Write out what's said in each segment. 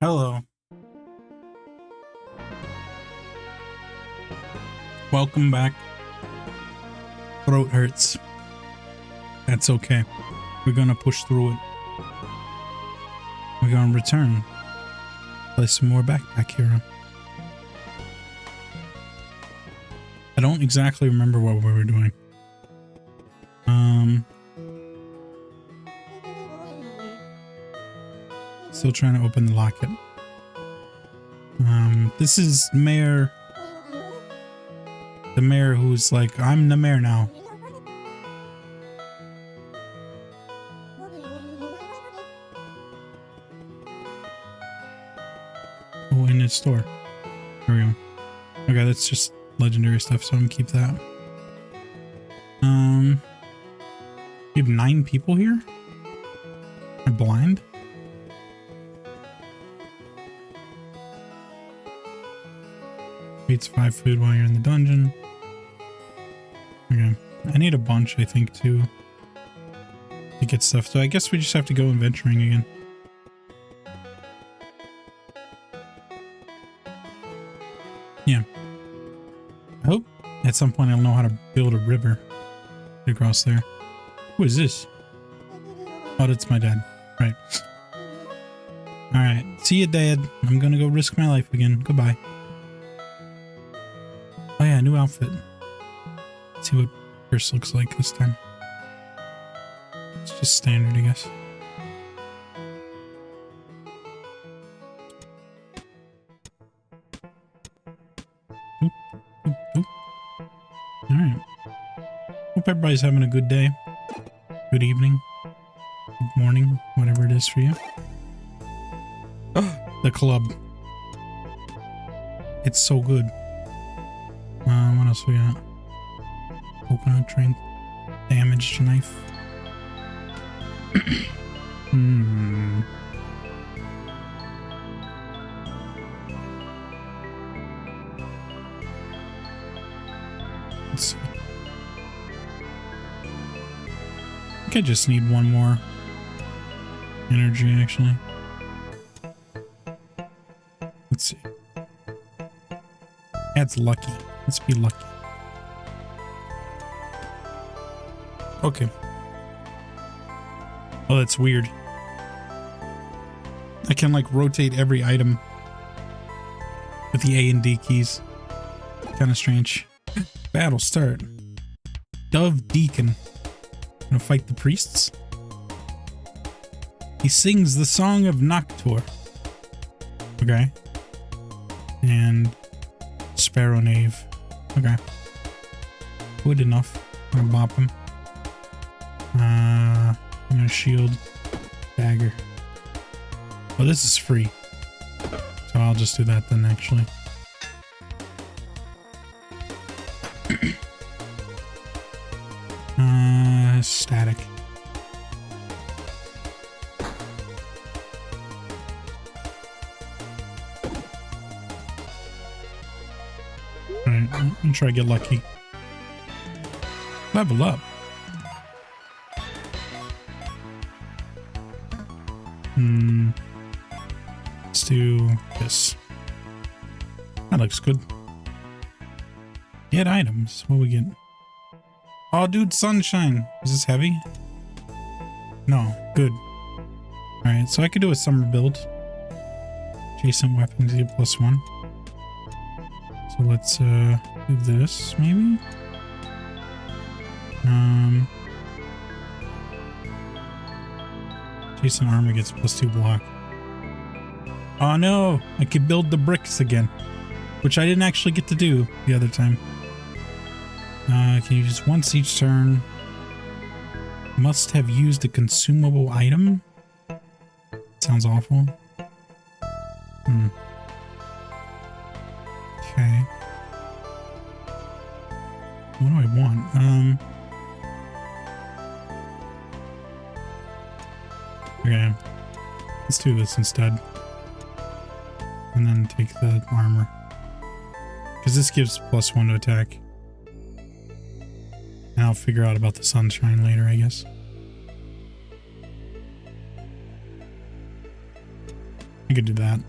Hello. Welcome back. Throat hurts. That's okay. We're gonna push through it. We're gonna return. Play some more Backpack Hero. I don't exactly remember what we were doing. Still trying to open the locket. This is the mayor who's like, I'm the mayor now. Oh, in the store. There we go. Okay, that's just legendary stuff, so I'm gonna keep that. We have 9 people here? Am I blind? Eats 5 food while you're in the dungeon. Okay. I need a bunch, I think, to get stuff. So I guess we just have to go adventuring again. Yeah. I hope at some point I'll know how to build a river across there. Who is this? Oh, that's my dad. Right. Alright. See you, Dad. I'm gonna go risk my life again. Goodbye. Oh yeah, new outfit. Let's see what Chris looks like this time. It's just standard, I guess. Alright. Hope everybody's having a good day. Good evening. Good morning. Whatever it is for you. The club. It's so good. What else we got? Coconut drink. Damaged knife. Let's see. I think I just need one more energy, actually. Let's see. That's lucky. Let's be lucky. Okay. Oh, that's weird. I can like rotate every item with the A and D keys. Kind of strange. Battle start. Dove Deacon. Gonna fight the priests. He sings the song of Noctur. Okay. And Sparrow Knave. Okay. Good enough. I'm gonna bop him. I'm gonna shield. Dagger. Oh, this is free. So I'll just do that then, actually. Static. Alright, I'm gonna try to get lucky. Level up. Let's do this. That looks good. Get items. What we get? Oh, dude, sunshine. Is this heavy? No. Good. Alright, so I could do a summer build. Adjacent weapons get +1. So let's do this, maybe? Adjacent armor gets +2 block. Oh no! I could build the bricks again. Which I didn't actually get to do the other time. Can you use once each turn? Must have used a consumable item? Sounds awful. Okay. What do I want? Okay. Let's do this instead. And then take the armor. Because this gives +1 to attack. And I'll figure out about the sunshine later, I guess. I could do that.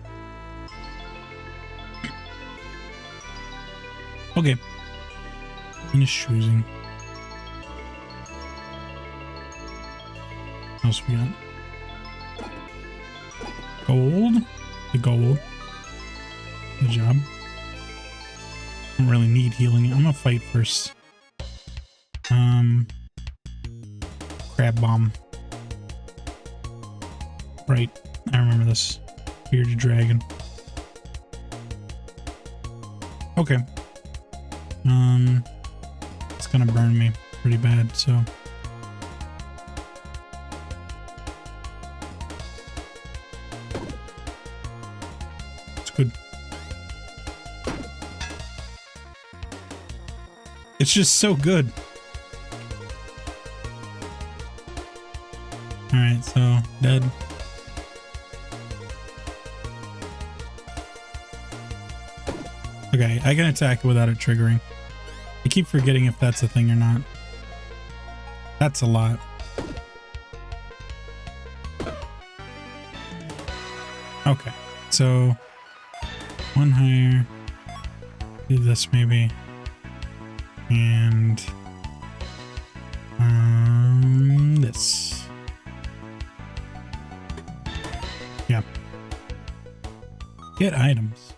Okay. Finish choosing. What else we got? Gold. The gold. Good job. Don't really need healing. I'm gonna fight first. Crab bomb. Right. I remember this. Bearded dragon. Okay. It's gonna burn me pretty bad, so. It's good. It's just so good. Alright, so dead. Okay, I can attack it without it triggering. I keep forgetting if that's a thing or not. That's a lot. Okay, so one higher. Do this maybe. And this. Yeah. Get items.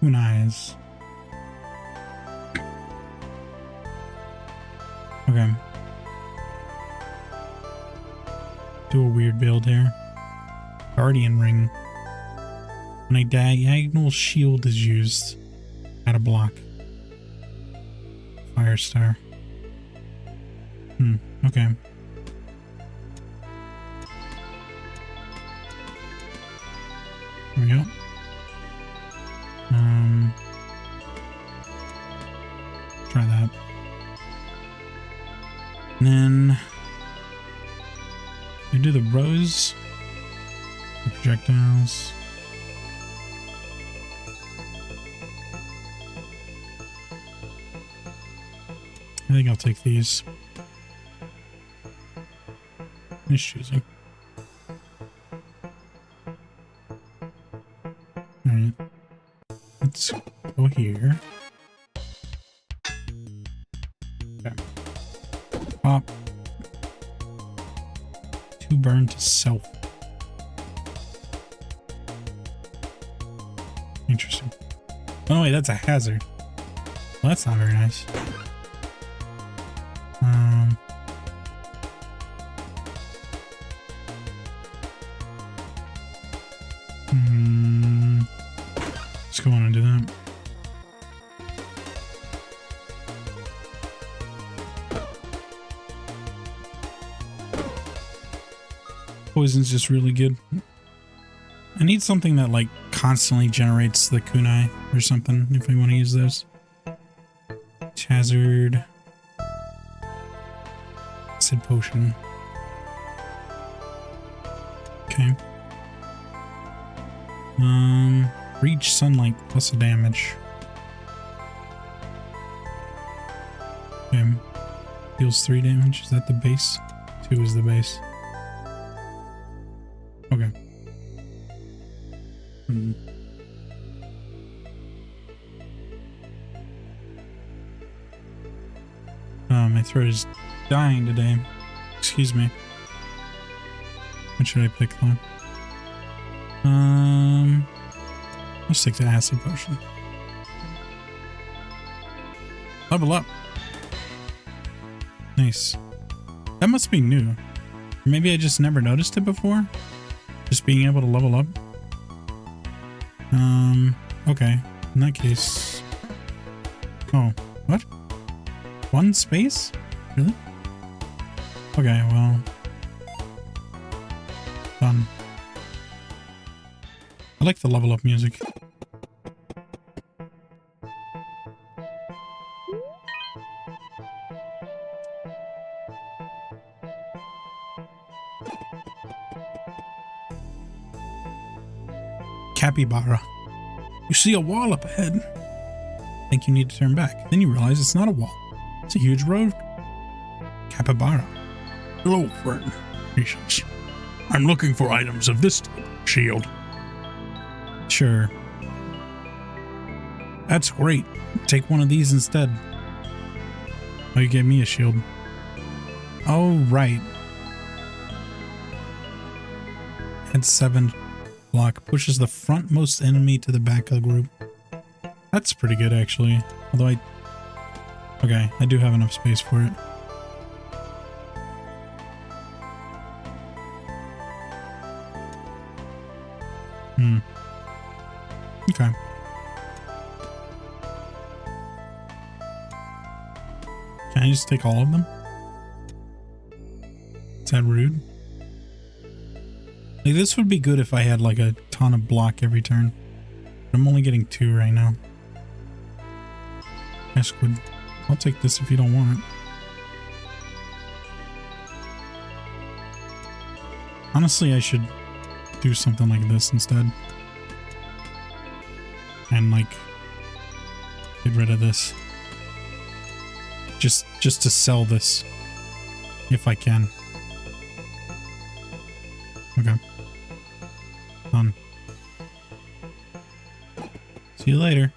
Who knows? Okay. Do a weird build here. Guardian ring. When a diagonal shield is used, add a block. Fire star. Okay. There we go. Try that. And then we do the rose, the projectiles. I think I'll take these. Finish choosing. Alright. Let's go here. Okay. Pop. 2 burn to self. Interesting. Oh wait, that's a hazard. Well, that's not very nice. Let's go on and do that. Poison's just really good. I need something that like constantly generates the kunai or something if I want to use those. Hazard. Acid potion. Okay. Reach sunlight plus a damage. Okay. Deals 3 damage. Is that the base? 2 is the base. Okay. My throat is dying today. Excuse me. What should I pick though? Let's take the acid potion. Level up. Nice. That must be new. Maybe I just never noticed it before. Just being able to level up. Okay. In that case. Oh, what? 1 space? Really? Okay, well. Done. I like the level up music. Capybara. You see a wall up ahead. Think you need to turn back. Then you realize it's not a wall. It's a huge road. Capybara. Hello, friend. I'm looking for items of this type. Shield. Sure. That's great. Take one of these instead. Oh, you gave me a shield. Oh, right. Add 7 block. Pushes the frontmost enemy to the back of the group. That's pretty good, actually. Although okay, I do have enough space for it. Okay. Can I just take all of them? Is that rude? Like, this would be good if I had like a ton of block every turn. But I'm only getting 2 right now. Squid. I'll take this if you don't want it. Honestly, I should do something like this instead. And like get rid of this. Just to sell this. If I can. Okay. Done. See you later.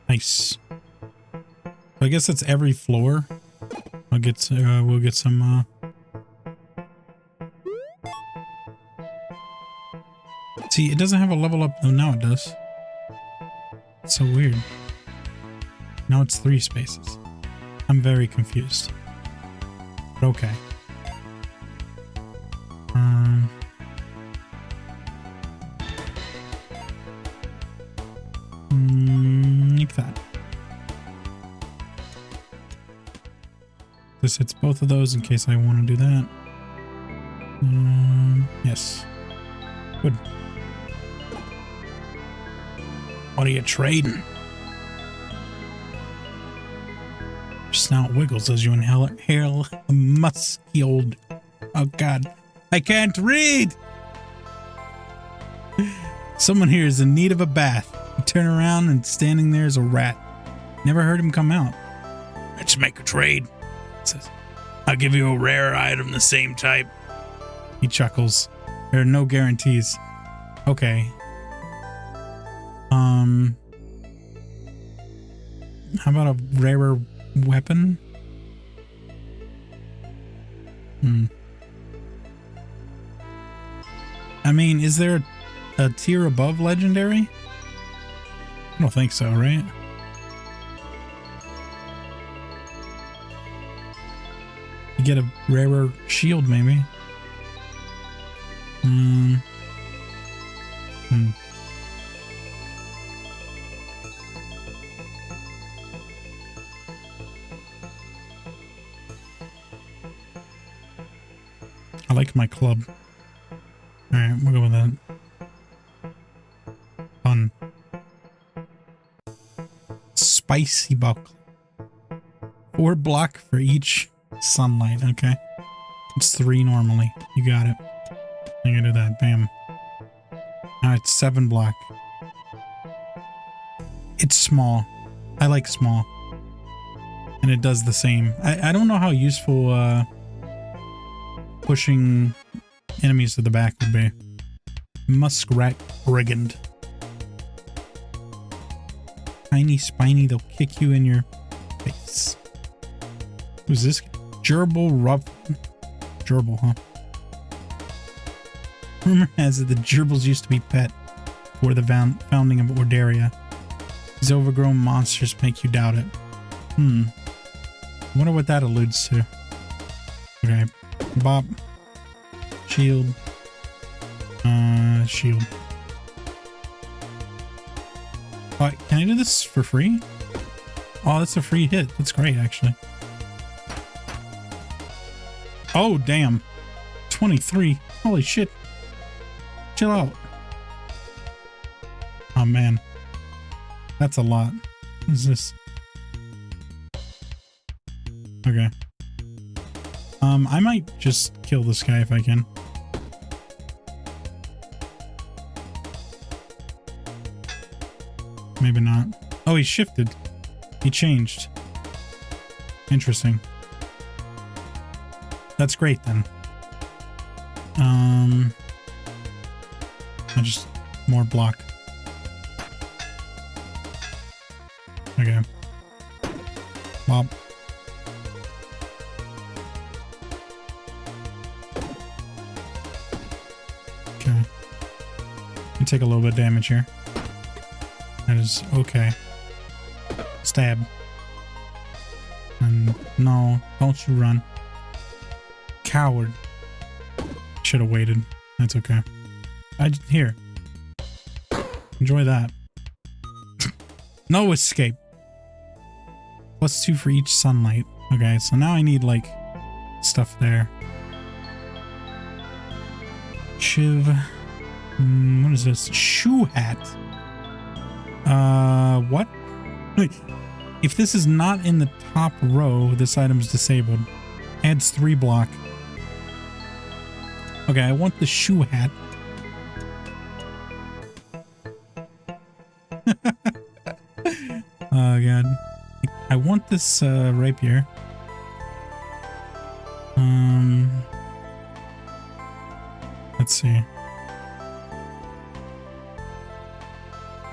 Nice. I guess that's every floor. I'll get we'll get some See, it doesn't have a level up. Oh, now it does. It's so weird. Now it's 3 spaces. I'm very confused. But okay. Like that. This hits both of those in case I want to do that. Yes. Good. What are you trading? Your snout wiggles as you inhale a musky old... Oh god. I can't read! Someone here is in need of a bath. You turn around and standing there is a rat. Never heard him come out. Let's make a trade. It says, I'll give you a rare item the same type. He chuckles. There are no guarantees. Okay. How about a rarer weapon? I mean, is there a tier above legendary? I don't think so, right? You get a rarer shield, maybe. I like my club. Alright, we'll go with that. Fun. Spicy buckle. 4 block for each sunlight, okay. It's 3 normally. You got it. I'm gonna do that. Bam. Now it's 7 block. It's small. I like small. And it does the same. I don't know how useful pushing enemies to the back would be. Muskrat Brigand. Tiny spiny, they'll kick you in your face. Who's this? Gerbil Ruffin. Gerbil, huh? Rumor has it the gerbils used to be pet before the founding of Ordaria. These overgrown monsters make you doubt it. I wonder what that alludes to. Okay. Bop. Shield. Shield. Oh, can I do this for free? Oh, that's a free hit. That's great, actually. Oh, damn. 23. Holy shit. Chill out. Oh, man. That's a lot. What is this? Okay. I might just kill this guy if I can. Maybe not. Oh, he shifted. He changed. Interesting. That's great then. I just more block. Okay. Bob. Okay. You take a little bit of damage here. That is okay. Stab. And no, don't you run. Coward. Should have waited. That's okay. Here. Enjoy that. No escape. +2 for each sunlight. Okay, so now I need like stuff there. Shiv. What is this? Shoe hat. What? Wait. If this is not in the top row, this item's disabled. Adds 3 block. Okay, I want the shoe hat. Oh god. I want this rapier. Let's see.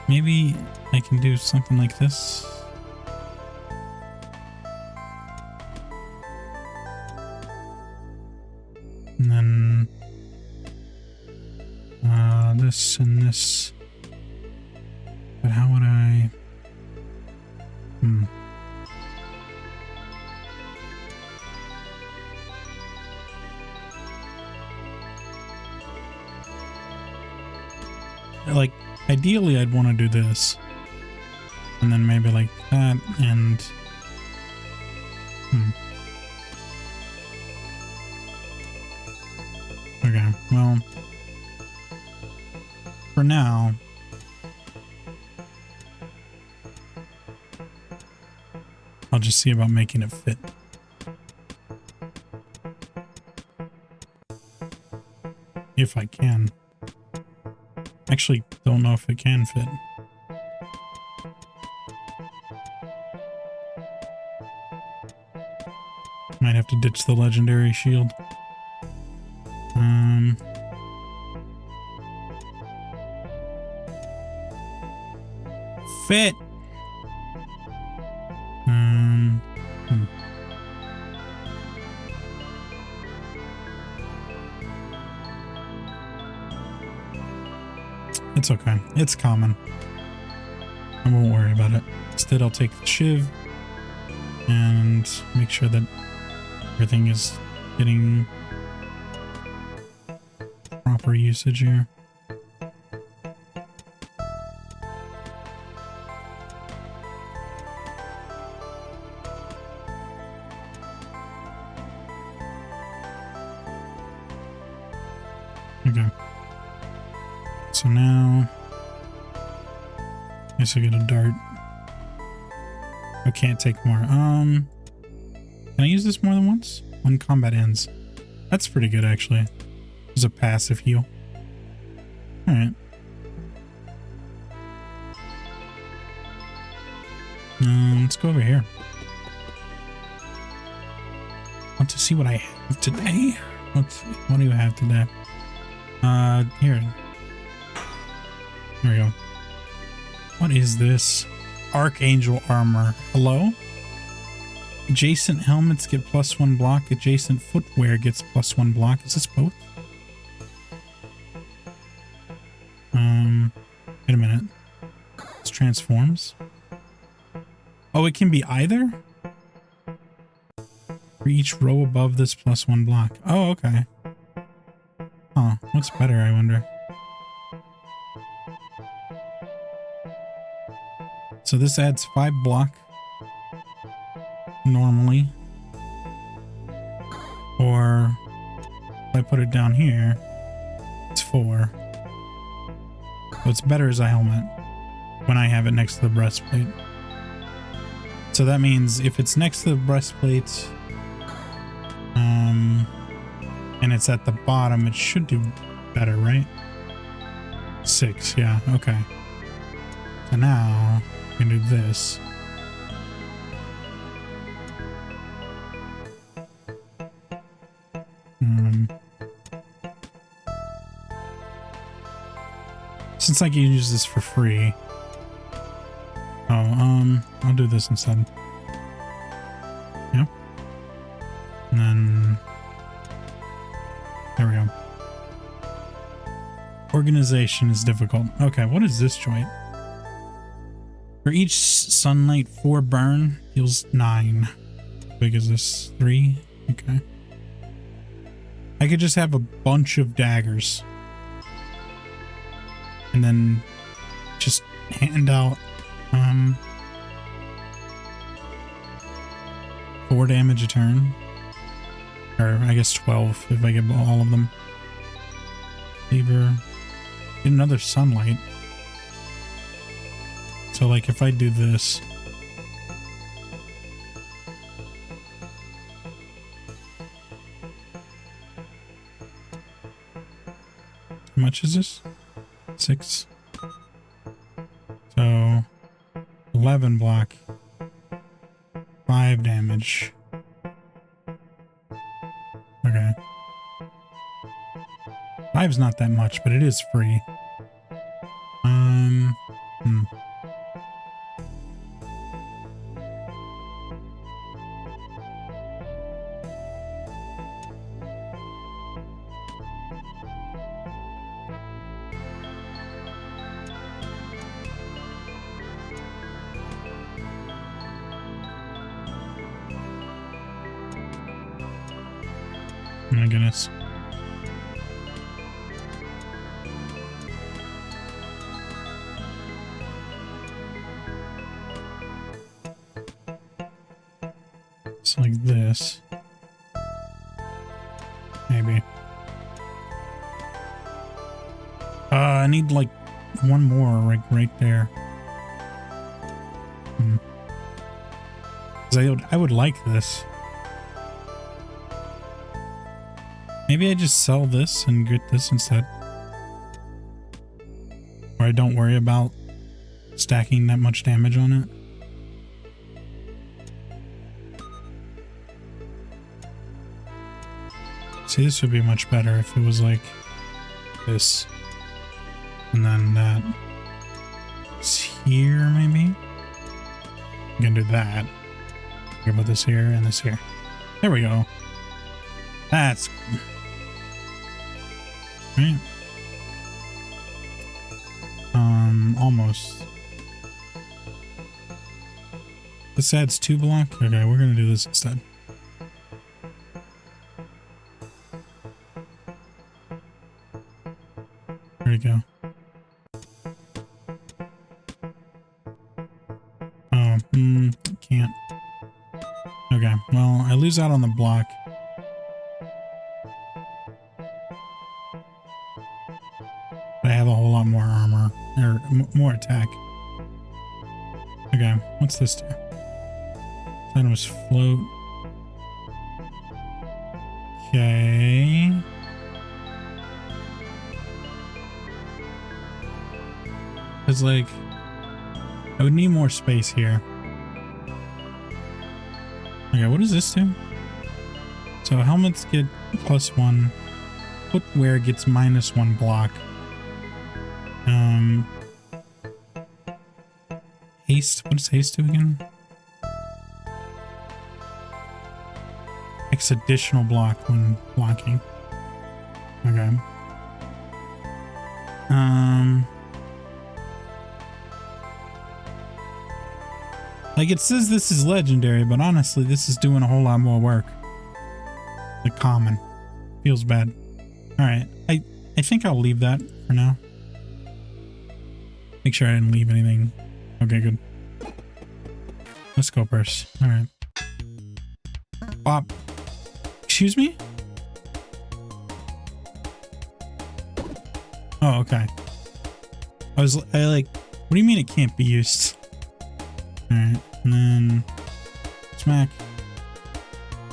Maybe I can do something like this. And then this and this. But how would I? Like, ideally I'd want to do this. And then maybe like that and... Okay, well... For now... I'll just see about making it fit. If I can. Actually, don't know if it can fit. Might have to ditch the legendary shield. Fit! It's okay. It's common. I won't worry about it. Instead, I'll take the shiv and make sure that everything is getting proper usage here. Okay. So now, I guess I get a dart. I can't take more. Can I use this more than once? When combat ends. That's pretty good, actually. There's a passive heal. Alright. Let's go over here. Want to see what I have today? Let's see. What do you have today? Here. There we go. What is this? Archangel armor. Hello? Adjacent helmets get +1 block. Adjacent footwear gets +1 block. Is this both? Wait a minute. This transforms. Oh, it can be either? For each row above this +1 block. Oh, okay. Huh. What's better, I wonder? So this adds 5 block normally. Or if I put it down here, it's 4. So it's better as a helmet when I have it next to the breastplate. So that means if it's next to the breastplate, and it's at the bottom, it should do better, right? 6, yeah, okay. So now I can do this. Since I can use this for free. Oh, I'll do this instead. Yep. And then there we go. Organization is difficult. Okay, what is this joint? For each sunlight 4 burn heals 9. How big is this? 3? Okay. I could just have a bunch of daggers. And then just hand out 4 damage a turn. Or I guess 12 if I get all of them. Fever. Get another sunlight. So like if I do this. How much is this? 6. So 11 block. 5 damage. Okay. 5's not that much, but it is free. Oh my goodness. It's like this. Maybe. I need like one more right there. 'Cause I would like this. Maybe I just sell this and get this instead. Or I don't worry about stacking that much damage on it. See, this would be much better if it was like this. And then that. It's here, maybe? I'm gonna do that. Think about this here and this here. There we go. That's good. Right. Almost. This adds 2 block? Okay, we're gonna do this instead. There we go. Oh, can't. Okay, well, I lose out on the block. But I have a whole lot more armor, or more attack. Okay, what's this do? That was float. Okay. It's like, I would need more space here. Okay, what does this do? So helmets get +1. Footwear gets -1 block. Haste. What does haste do again? X additional block when blocking. Okay. Like it says this is legendary, but honestly, this is doing a whole lot more work. The common. Feels bad. Alright. I think I'll leave that for now. Make sure I didn't leave anything. Okay, good. Let's go purse. Alright. Bop. Excuse me? Oh, okay. I like, what do you mean it can't be used? Alright, and then smack.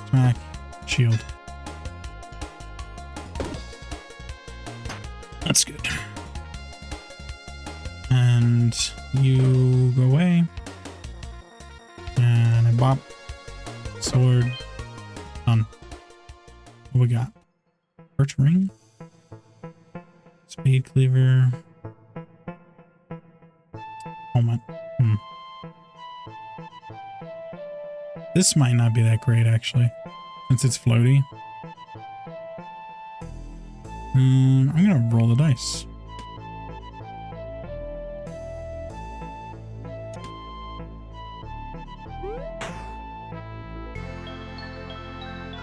Smack. Shield. That's good. And you go away. And I bop. Sword. Done. What we got? Birch ring? Spade cleaver. Helmet. This might not be that great, actually, since it's floaty. I'm gonna roll the dice.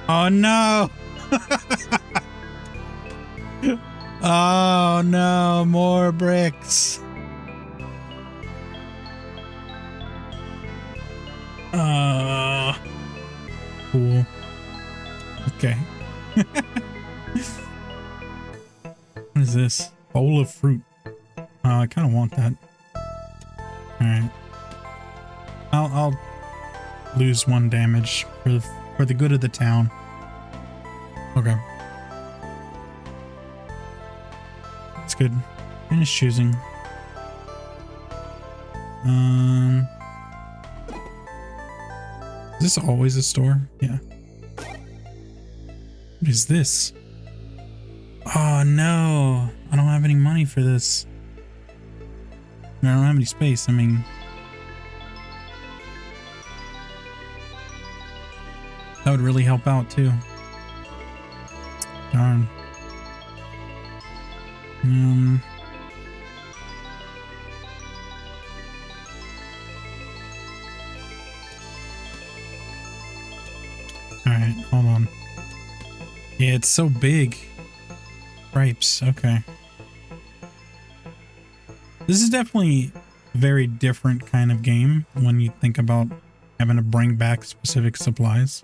Oh no! Oh no, more bricks. Cool. Okay. What is this? Bowl of fruit. I kind of want that. All right. I'll lose 1 damage for the good of the town. Okay. That's good. Finish choosing. Is this always a store? Yeah. What is this? Oh no, I don't have any money for this. I don't have any space. I mean, that would really help out too. Darn. Alright, hold on. Yeah, it's so big. Grapes, okay. This is definitely a very different kind of game when you think about having to bring back specific supplies.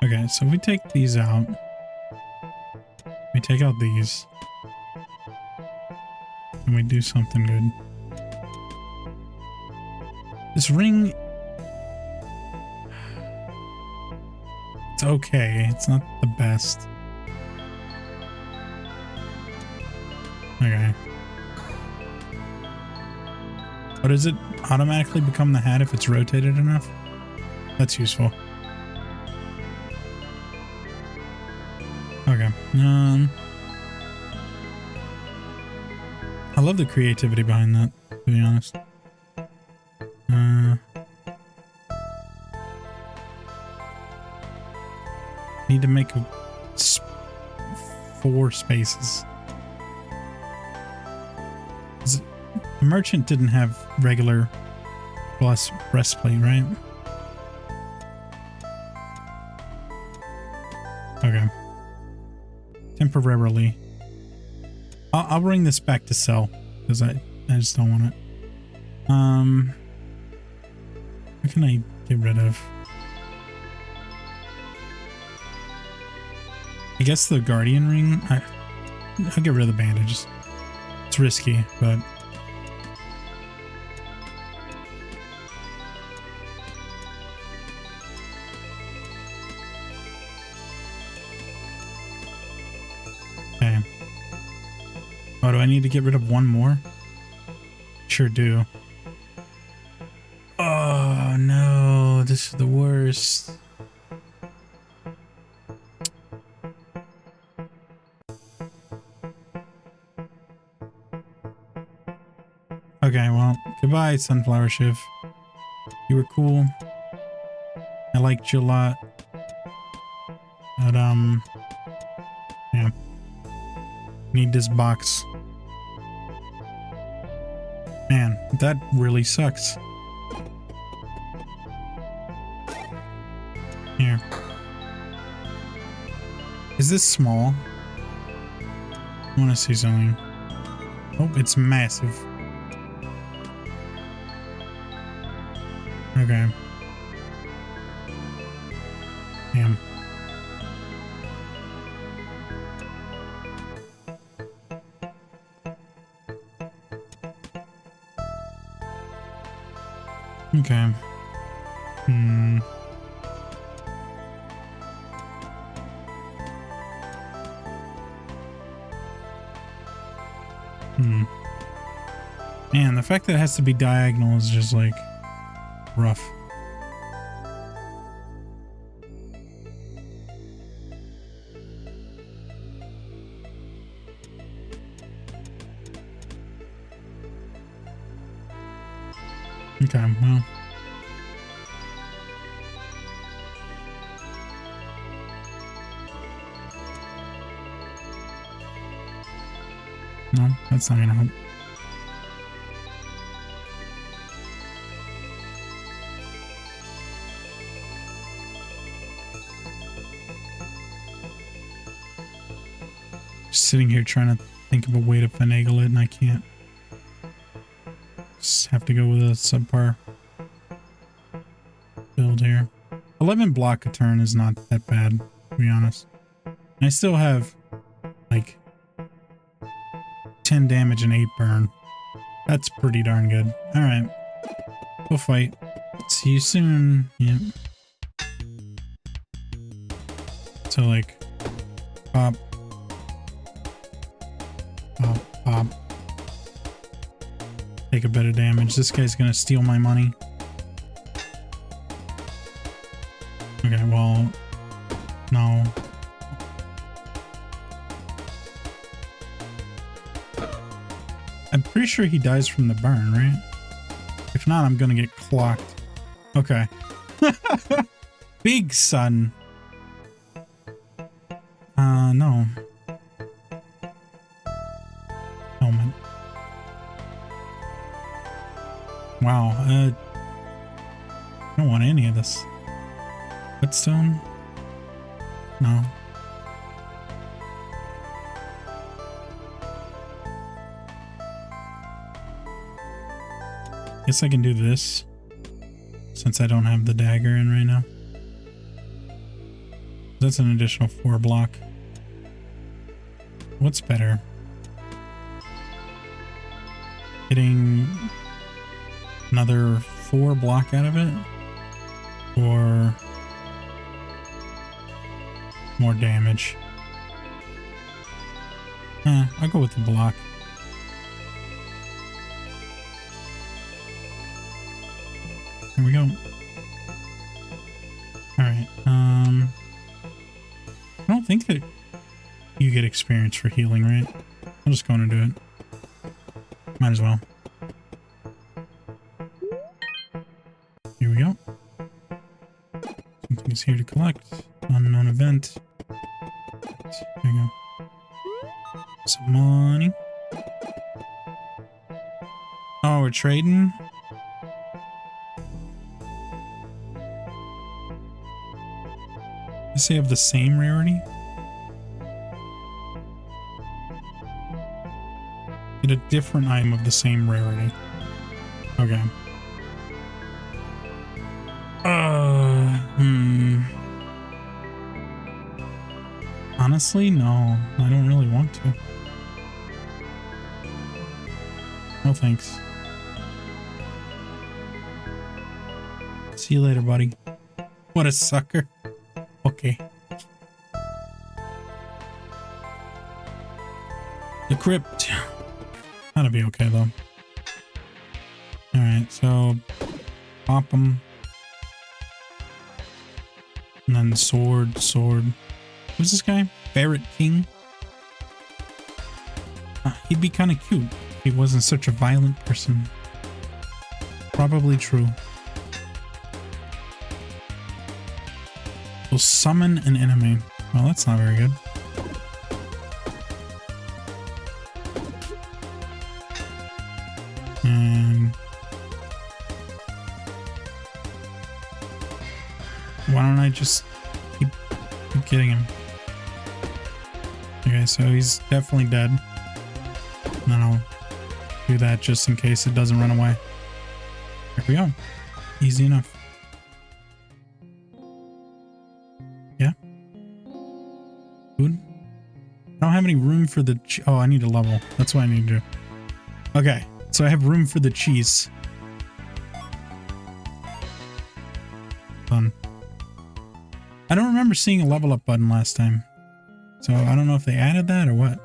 Okay, so we take these out. We take out these. And we do something good. This ring... It's okay. It's not the best. Okay. But does it automatically become the hat if it's rotated enough? That's useful. Okay. I love the creativity behind that, to be honest. Need to make 4 spaces. The merchant didn't have regular plus breastplate, right? Okay. Temporarily. I'll bring this back to sell because I just don't want it. What can I get rid of? I guess the guardian ring. I'll get rid of the bandages. It's risky, but okay. Oh, do I need to get rid of 1 more? Sure do. Oh no, this is the worst. Okay, well, goodbye, Sunflower Shiv. You were cool. I liked you a lot. But, yeah. Need this box. Man, that really sucks. Here. Is this small? I want to see something. Oh, it's massive. Okay. Damn. Okay. Man, the fact that it has to be diagonal is just like... rough. Okay, well. No, that's not gonna help. Just sitting here trying to think of a way to finagle it, and I can't. Just have to go with a subpar build here. 11 block a turn is not that bad, to be honest. And I still have, like, 10 damage and 8 burn. That's pretty darn good. Alright. We'll fight. See you soon. Yep. So, like, pop. Pop, pop. Take a bit of damage. This guy's gonna steal my money. Okay, well, no. I'm pretty sure he dies from the burn, right? If not, I'm gonna get clocked. Okay. Big sun. No. Helmet. Wow, I don't want any of this. Whetstone? No. Guess I can do this, since I don't have the dagger in right now. That's an additional 4 block. What's better? Getting another 4 block out of it? Or more damage? I'll go with the block. Here we go. Alright, I don't think that you get experience for healing, right? I'm just going to do it. Might as well. Here we go. Something's here to collect. Unknown event. There you go. Some money. Oh, we're trading? Does they have the same rarity? Get a different item of the same rarity. Okay. Honestly, no. I don't really want to. No thanks. See you later, buddy. What a sucker. Okay. The crypt. That'll be okay, though. Alright, so pop them. And then sword. Who's this guy? Ferret King? He'd be kind of cute if he wasn't such a violent person. Probably true. Will summon an enemy. Well, that's not very good. And why don't I just keep getting him? Okay, so he's definitely dead. And then I'll do that just in case it doesn't run away. Here we go. Easy enough. Yeah. Food. I don't have any room for the... Oh, I need a level. That's what I need to do. Okay, so I have room for the cheese. Fun. I don't remember seeing a level up button last time. So I don't know if they added that or what.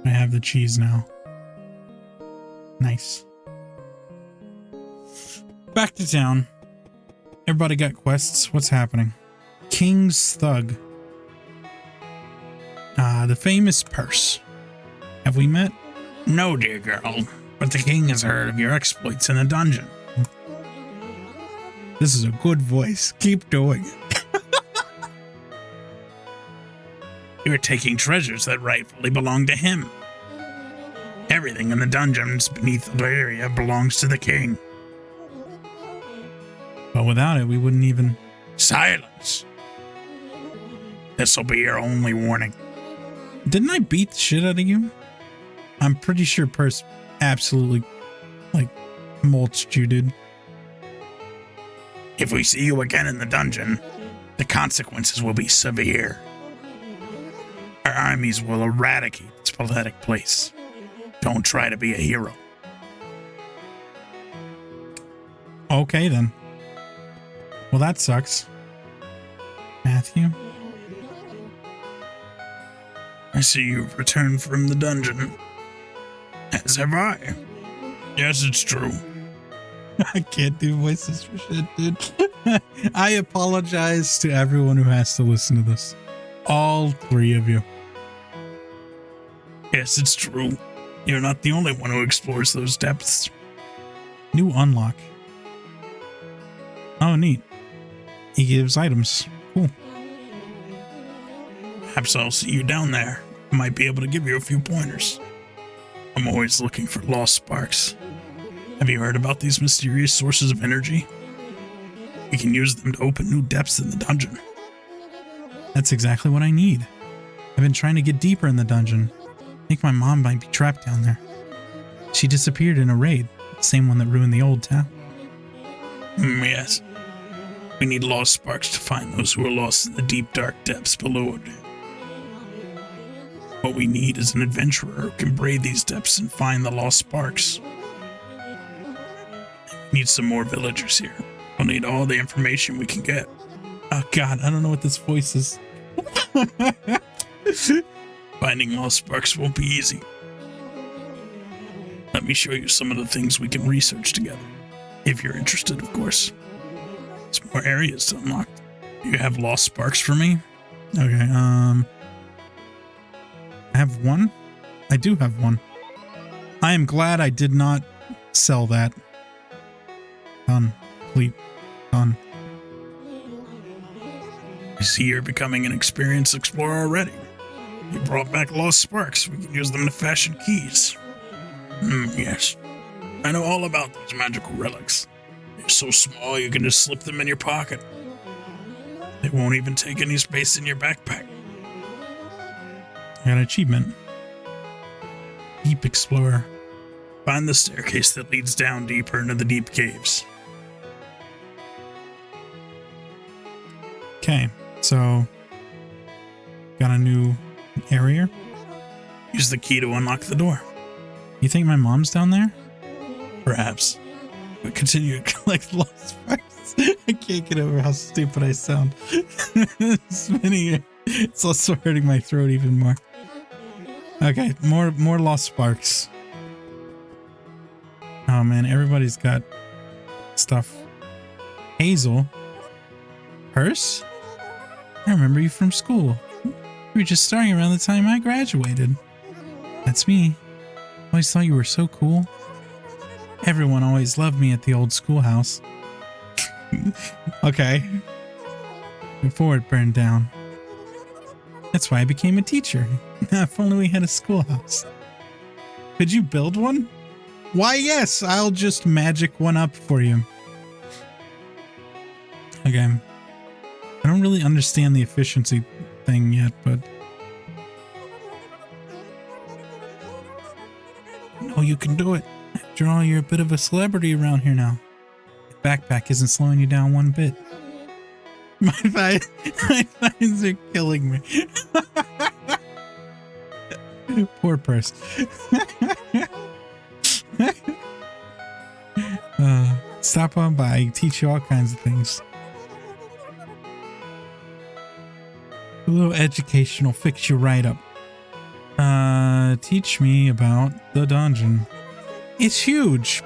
I have the cheese now. Nice. Back to town. Everybody got quests. What's happening? King's Thug. The famous purse. Have we met? No, dear girl, but the king has heard of your exploits in the dungeon. This is a good voice. Keep doing it. You're taking treasures that rightfully belong to him. Everything in the dungeons beneath the area belongs to the king. But without it, we wouldn't even... Silence! This'll be your only warning. Didn't I beat the shit out of you? I'm pretty sure Purse absolutely, mulched you, dude. If we see you again in the dungeon, the consequences will be severe. Our armies will eradicate this pathetic place. Don't try to be a hero. Okay, then. Well, that sucks. Matthew? I see you've returned from the dungeon. As have I. Yes, it's true. I can't do voices for shit, dude. I apologize to everyone who has to listen to this. All three of you. Yes, it's true. You're not the only one who explores those depths. New unlock. Oh, neat. He gives items. Cool. Perhaps I'll see you down there. I might be able to give you a few pointers. I'm always looking for lost sparks. Have you heard about these mysterious sources of energy? We can use them to open new depths in the dungeon. That's exactly what I need. I've been trying to get deeper in the dungeon. I think my mom might be trapped down there. She disappeared in a raid, the same one that ruined the old town. Yes. We need lost sparks to find those who are lost in the deep, dark depths below it. What we need is an adventurer who can brave these depths and find the lost sparks. We need some more villagers here. We'll need all the information we can get. Oh god, I don't know what this voice is. Finding lost sparks won't be easy. Let me show you some of the things we can research together. If you're interested, of course. There's more areas to unlock. Do you have lost sparks for me? Okay, I have one? I do have one. I am glad I did not sell that. Done. Complete. Done. I see you're becoming an experienced explorer already. You brought back lost sparks. We can use them to fashion keys. Yes. I know all about these magical relics. They're so small you can just slip them in your pocket. They won't even take any space in your backpack. I got an achievement. Deep Explorer. Find the staircase that leads down deeper into the deep caves. Okay, so got a new area. Use the key to unlock the door. You think my mom's down there? Perhaps. But continue to collect lost sparks. I can't get over how stupid I sound. It's also hurting my throat even more. Okay, more lost sparks. Oh man, everybody's got stuff. Hazel. Purse? I remember you from school. You were just starting around the time I graduated. That's me. Always thought you were so cool. Everyone always loved me at the old schoolhouse. Okay. Before it burned down. That's why I became a teacher. If only we had a schoolhouse. Could you build one? Why, yes, I'll just magic one up for you. Okay. I don't really understand the efficiency thing yet, but... No, you can do it. After all, you're a bit of a celebrity around here now. Your backpack isn't slowing you down one bit. My thighs are killing me. Poor Purse. Stop on by. Teach you all kinds of things. A little educational, fix you right up. Teach me about the dungeon. It's huge.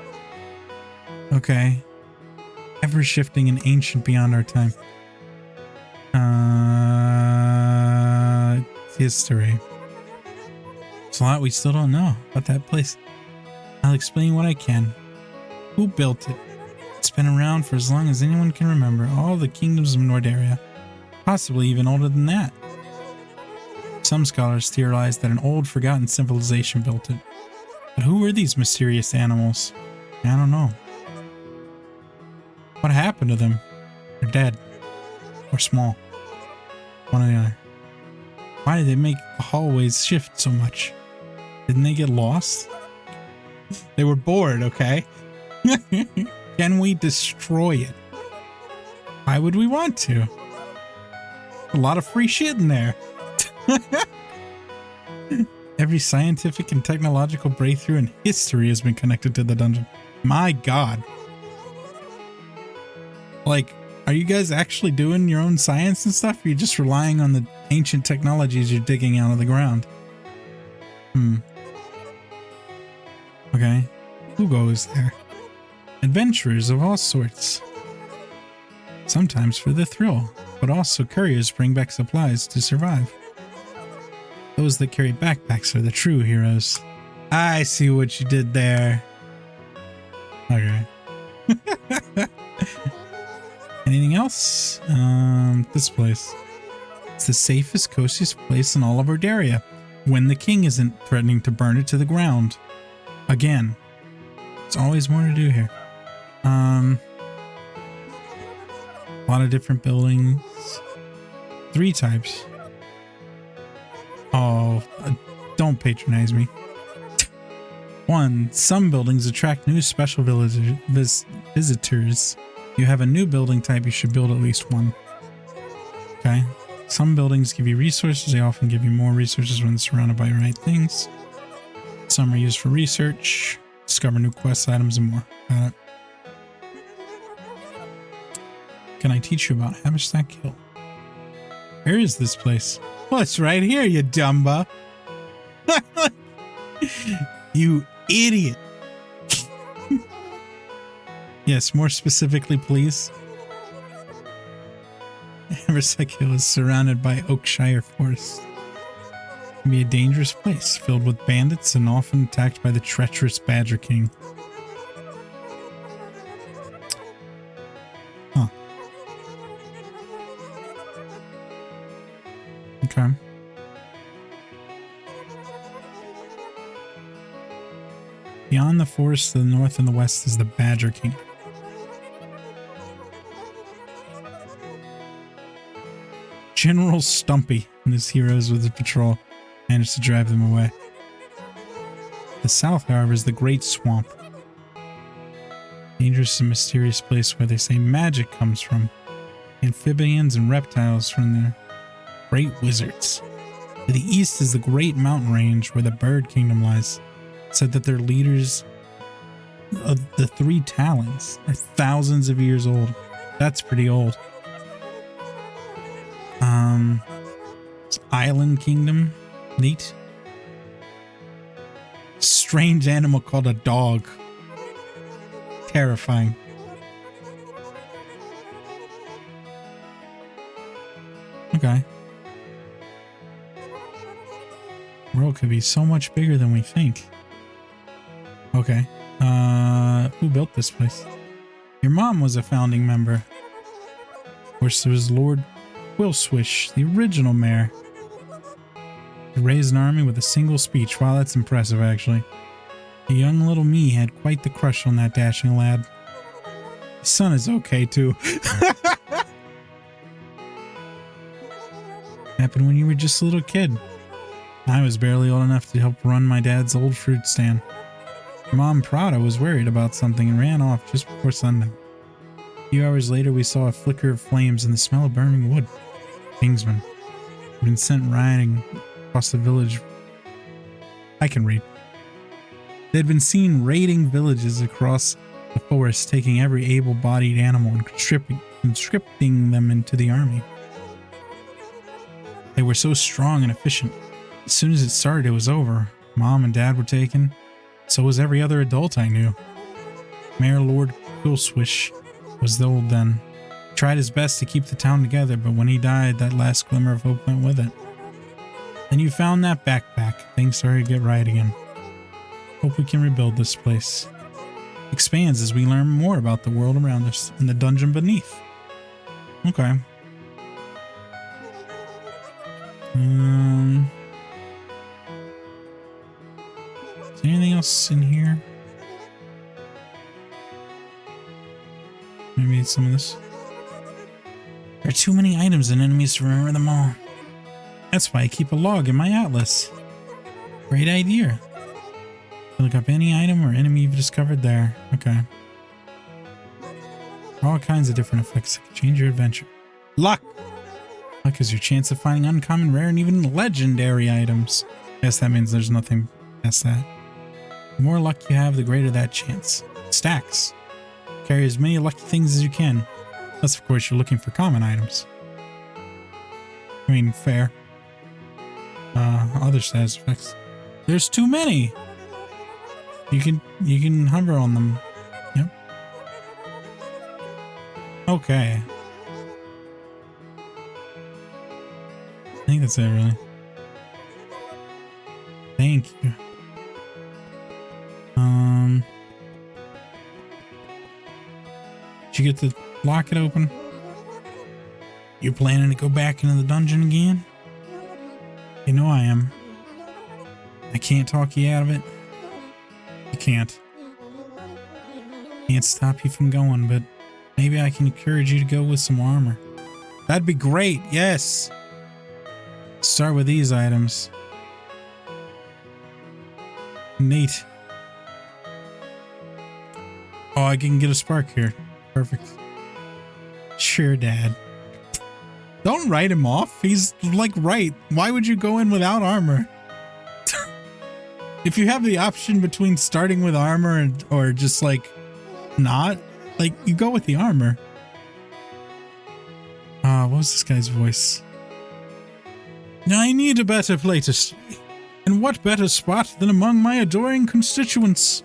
Okay. Ever shifting and ancient beyond our time. History. There's a lot we still don't know about that place. I'll explain what I can. Who built it? It's been around for as long as anyone can remember. All the kingdoms of Nordaria. Possibly even older than that. Some scholars theorize that an old, forgotten civilization built it. But who were these mysterious animals? I don't know. What happened to them? They're dead. Or small. One or the other. Why did they make the hallways shift so much? Didn't they get lost? They were bored, okay? Can we destroy it? Why would we want to? A lot of free shit in there. Every scientific and technological breakthrough in history has been connected to the dungeon. My God. Like, are you guys actually doing your own science and stuff? Or are you just relying on the ancient technologies you're digging out of the ground? Okay. Who goes there? Adventurers of all sorts. Sometimes for the thrill, but also couriers bring back supplies to survive. Those that carry backpacks are the true heroes. I see what you did there. Okay. Anything else? This place. It's the safest, coziest place in all of Nordaria. When the king isn't threatening to burn it to the ground. Again. There's always more to do here. A lot of different buildings. 3 types. Oh, don't patronize me. 1. Some buildings attract new special visitors. You have a new building type, you should build at least 1. Okay. Some buildings give you resources. They often give you more resources when surrounded by the right things. Some are used for research, discover new quest items, and more. Got it. Can I teach you about Habitat Kill? Where is this place? Well, it's right here, you dumba. You idiot. Yes, more specifically, please. Habitat Kill is surrounded by Oakshire Forest. It can be a dangerous place, filled with bandits and often attacked by the treacherous Badger King. Huh. Okay. Beyond the forest to the north and the west is the Badger King. General Stumpy and his heroes with his patrol managed to drive them away. The south, however, is the Great Swamp. Dangerous and mysterious place where they say magic comes from. Amphibians and reptiles from the great wizards. To the east is the Great Mountain Range where the Bird Kingdom lies. It said that their leaders of the 3 talons are thousands of years old. That's pretty old. Island Kingdom. Neat. Strange animal called a dog. Terrifying. Okay. World could be so much bigger than we think. Okay. Who built this place? Your mom was a founding member. Of course, there was Lord Quillswish, the original mayor. He raised an army with a single speech. Wow, that's impressive, actually. The young little me had quite the crush on that dashing lad. His son is okay, too. Happened when you were just a little kid. I was barely old enough to help run my dad's old fruit stand. Mom Prada was worried about something and ran off just before sundown. A few hours later, we saw a flicker of flames and the smell of burning wood. Kingsmen had been sent riding across the village. I can read. They'd been seen raiding villages across the forest, taking every able-bodied animal and conscripting them into the army. They were so strong and efficient. As soon as it started, it was over. Mom and Dad were taken. So was every other adult I knew. Mayor Lord Quillswish Was old then. He tried his best to keep the town together, but when he died, that last glimmer of hope went with it. Then you found that backpack. Things started to get right again. Hope we can rebuild this place. Expands as we learn more about the world around us and the dungeon beneath. Okay. Is there anything else in here? Maybe some of this. There are too many items and enemies to remember them all. That's why I keep a log in my atlas. Great idea. Look up any item or enemy you've discovered there. Okay. All kinds of different effects that can change your adventure. Luck! Luck is your chance of finding uncommon, rare, and even legendary items. Yes, that means there's nothing past that. The more luck you have, the greater that chance. Stacks. Carry as many lucky things as you can. Unless, of course, you're looking for common items. I mean, fair. Other status effects. There's too many! You can hover on them. Yep. Okay. I think that's it, really. Thank you. Did you get to lock it open? You planning to go back into the dungeon again? You know I am. I can't talk you out of it. You can't. Can't stop you from going, but maybe I can encourage you to go with some armor. That'd be great, yes! Start with these items. Neat. Oh, I can get a spark here. Perfect. Sure, Dad. Don't write him off. He's like, right. Why would you go in without armor? If you have the option between starting with armor or just like not, like you go with the armor. What was this guy's voice? I need a better place to stay. And what better spot than among my adoring constituents?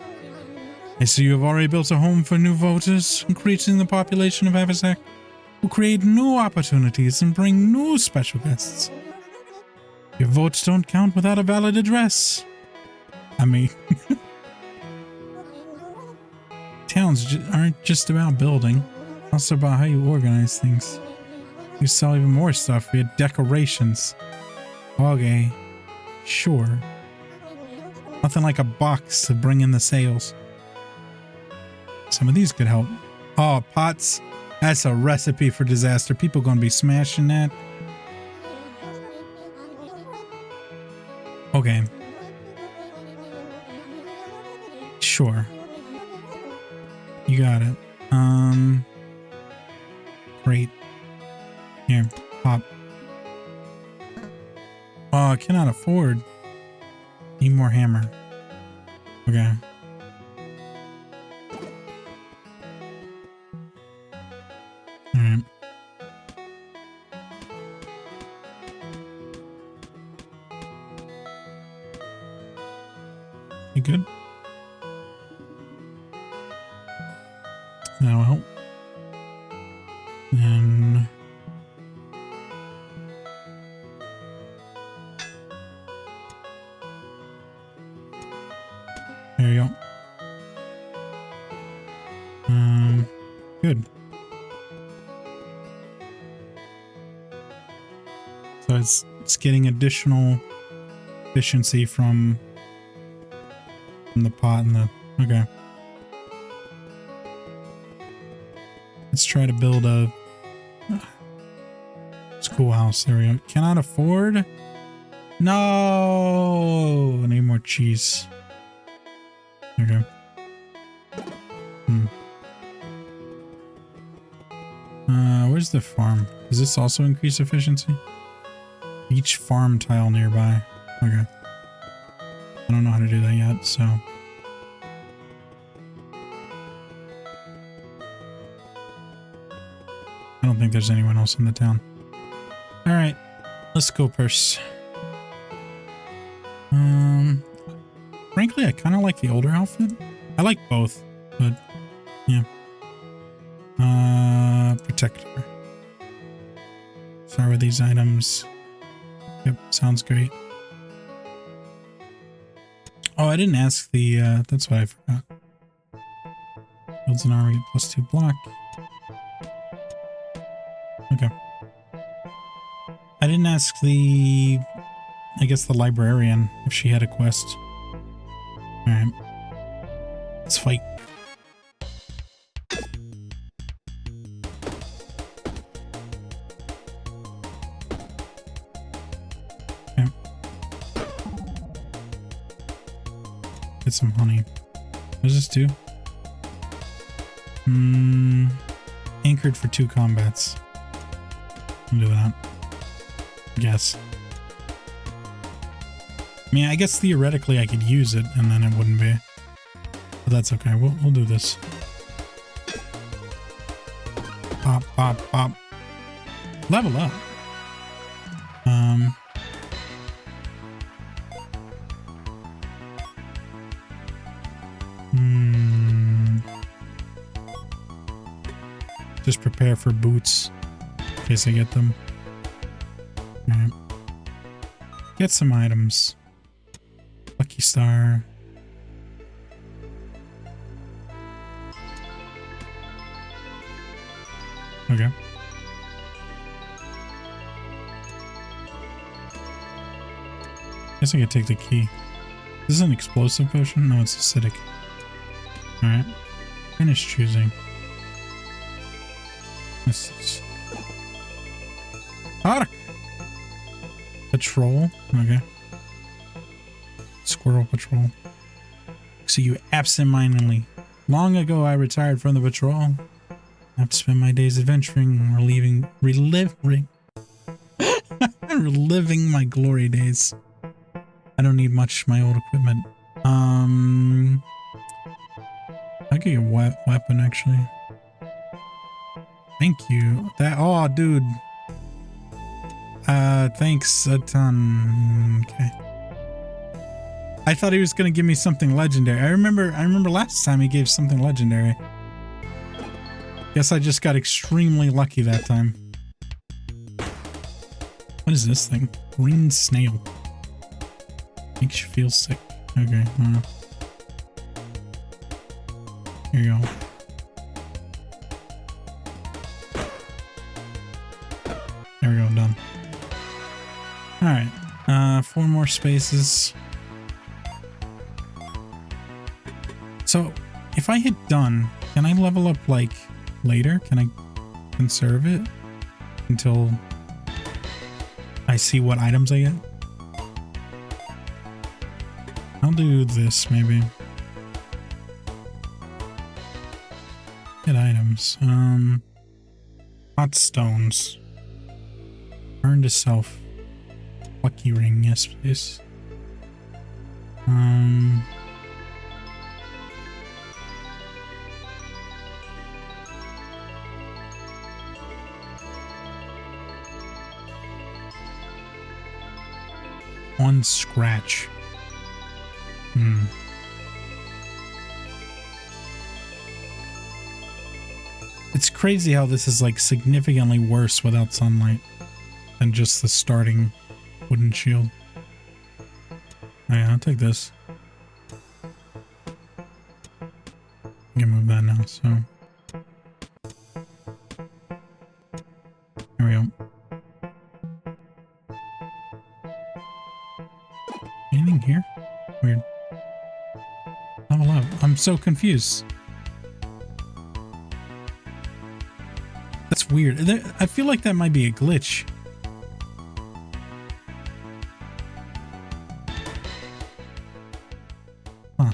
I see you have already built a home for new voters, increasing the population of Avazak, will create new opportunities and bring new special guests. Your votes don't count without a valid address. I mean, towns aren't just about building, also about how you organize things. You sell even more stuff via decorations. Okay, sure. Nothing like a box to bring in the sales. Some of these could help. Oh, pots. That's a recipe for disaster. People gonna be smashing that. Okay. Sure. You got it. Great. Here, pop. Oh, I cannot afford. Need more hammer. Okay. Alright. You good? That'll help. And there you go. Good. So it's getting additional efficiency from the pot and the okay. Let's try to build a schoolhouse. There we go. Cannot afford. No, I need more cheese. Okay. Where's the farm? Does this also increase efficiency? Each farm tile nearby. Okay. I don't know how to do that yet, so. I don't think there's anyone else in the town. Alright. Let's go, Purse. Frankly, I kind of like the older outfit. I like both, but yeah. Protector. Start with these items. Yep, sounds great. Oh, I didn't ask the, that's what I forgot. Builds an armor, get +2 block. Okay. I didn't ask the, I guess the librarian if she had a quest. Alright. Let's fight. Okay. Get some honey. What does this do? Anchored for 2 combats. I'll do that. Guess. I mean, I guess theoretically I could use it and then it wouldn't be. But that's okay. We'll do this. Pop, pop, pop. Level up. Just prepare for boots in case I get them. Alright. Get some items. Lucky star. Okay. Guess I could take the key. This is an explosive potion? No, it's acidic. Alright. Finish choosing. This is... Patrol? Okay. Squirrel patrol. So you absent-mindedly. Long ago I retired from the patrol. I have to spend my days adventuring, reliving my glory days. I don't need much my old equipment. I could get a weapon actually. Thank you. Oh dude. Thanks a ton. Okay. I thought he was gonna give me something legendary. I remember last time he gave something legendary. Guess I just got extremely lucky that time. What is this thing? Green snail. Makes you feel sick. Okay. Here you go. There we go, done. Alright, 4 more spaces. So, if I hit done, can I level up, like, later? Can I conserve it until I see what items I get? I'll do this, maybe. Get items. Hot stones. Burn to self. Lucky ring, yes please. One scratch. It's crazy how this is like significantly worse without sunlight than just the starting wooden shield. Oh yeah, I'll take this. I can move that now, so. There we go. Anything here? Weird. Level up. I'm so confused. That's weird. I feel like that might be a glitch. Huh.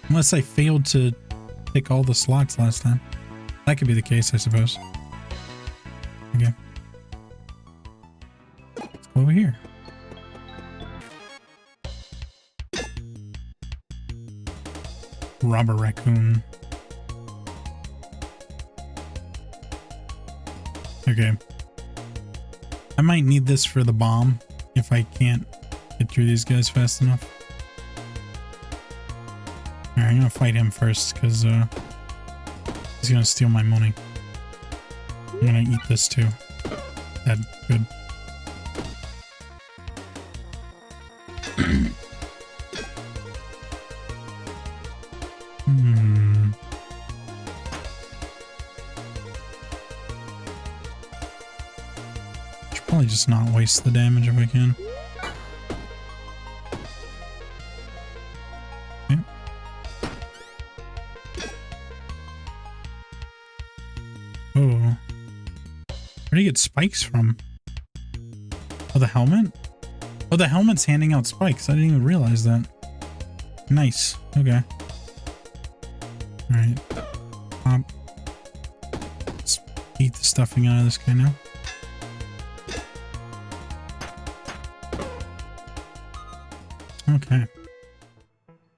Unless I failed to pick all the slots last time. That could be the case, I suppose. Okay. Let's go over here. Robber raccoon. Okay. I might need this for the bomb if I can't get through these guys fast enough. Alright, I'm gonna fight him first because He's gonna steal my money. I'm gonna eat this too. That good. Should probably just not waste the damage if I can. Okay. Oh. Where do you get spikes from? Oh, the helmet? Oh, the helmet's handing out spikes. I didn't even realize that. Nice. Okay. Alright. Let's eat the stuffing out of this guy now. Okay.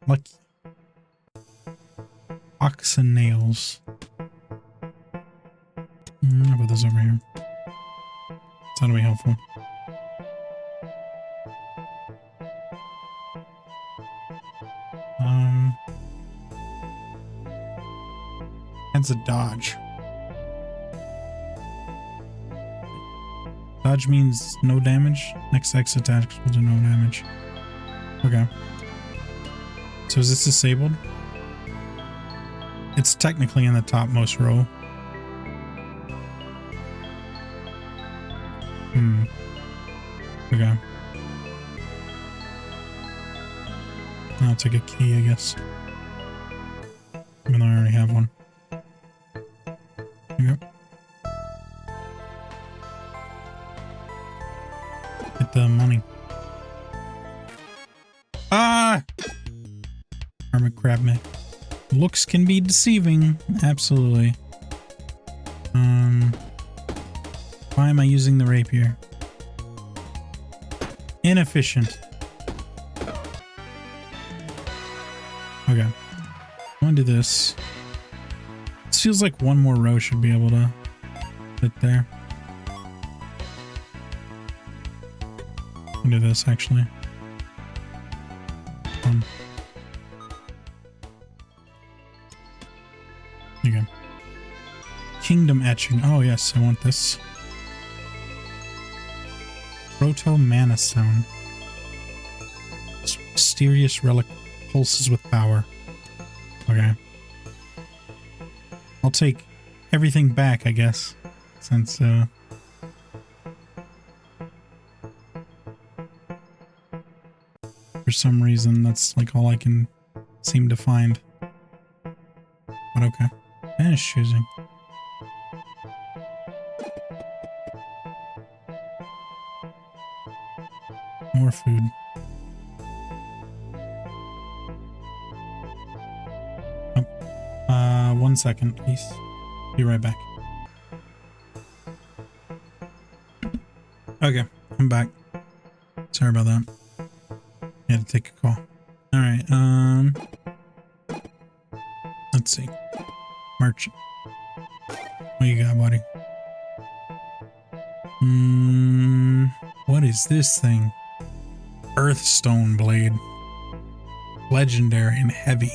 Lucky. Oxen nails. I'll put this over here. That'll be helpful. That's a dodge. Dodge means no damage. Next X attacks will do no damage. Okay. So is this disabled? It's technically in the topmost row. Okay. I'll take a key, I guess. Even though I already have one. There you go. Get the money. Ah! Hermit grabbed me. Looks can be deceiving. Absolutely. Why am I using the rapier? Inefficient. Okay. I'm gonna do this. This feels like one more row should be able to fit there. I'll do this actually. There you go. Kingdom etching. Oh yes, I want this. Proto Mana Stone. This mysterious relic pulses with power. Okay. I'll take everything back, I guess. Since, for some reason, that's like all I can seem to find. But okay. Finish choosing. More food. 1 second, please. Be right back. Okay, I'm back. Sorry about that. I had to take a call. Alright, let's see. Merchant. What you got, buddy? What is this thing? Earthstone blade. Legendary and heavy.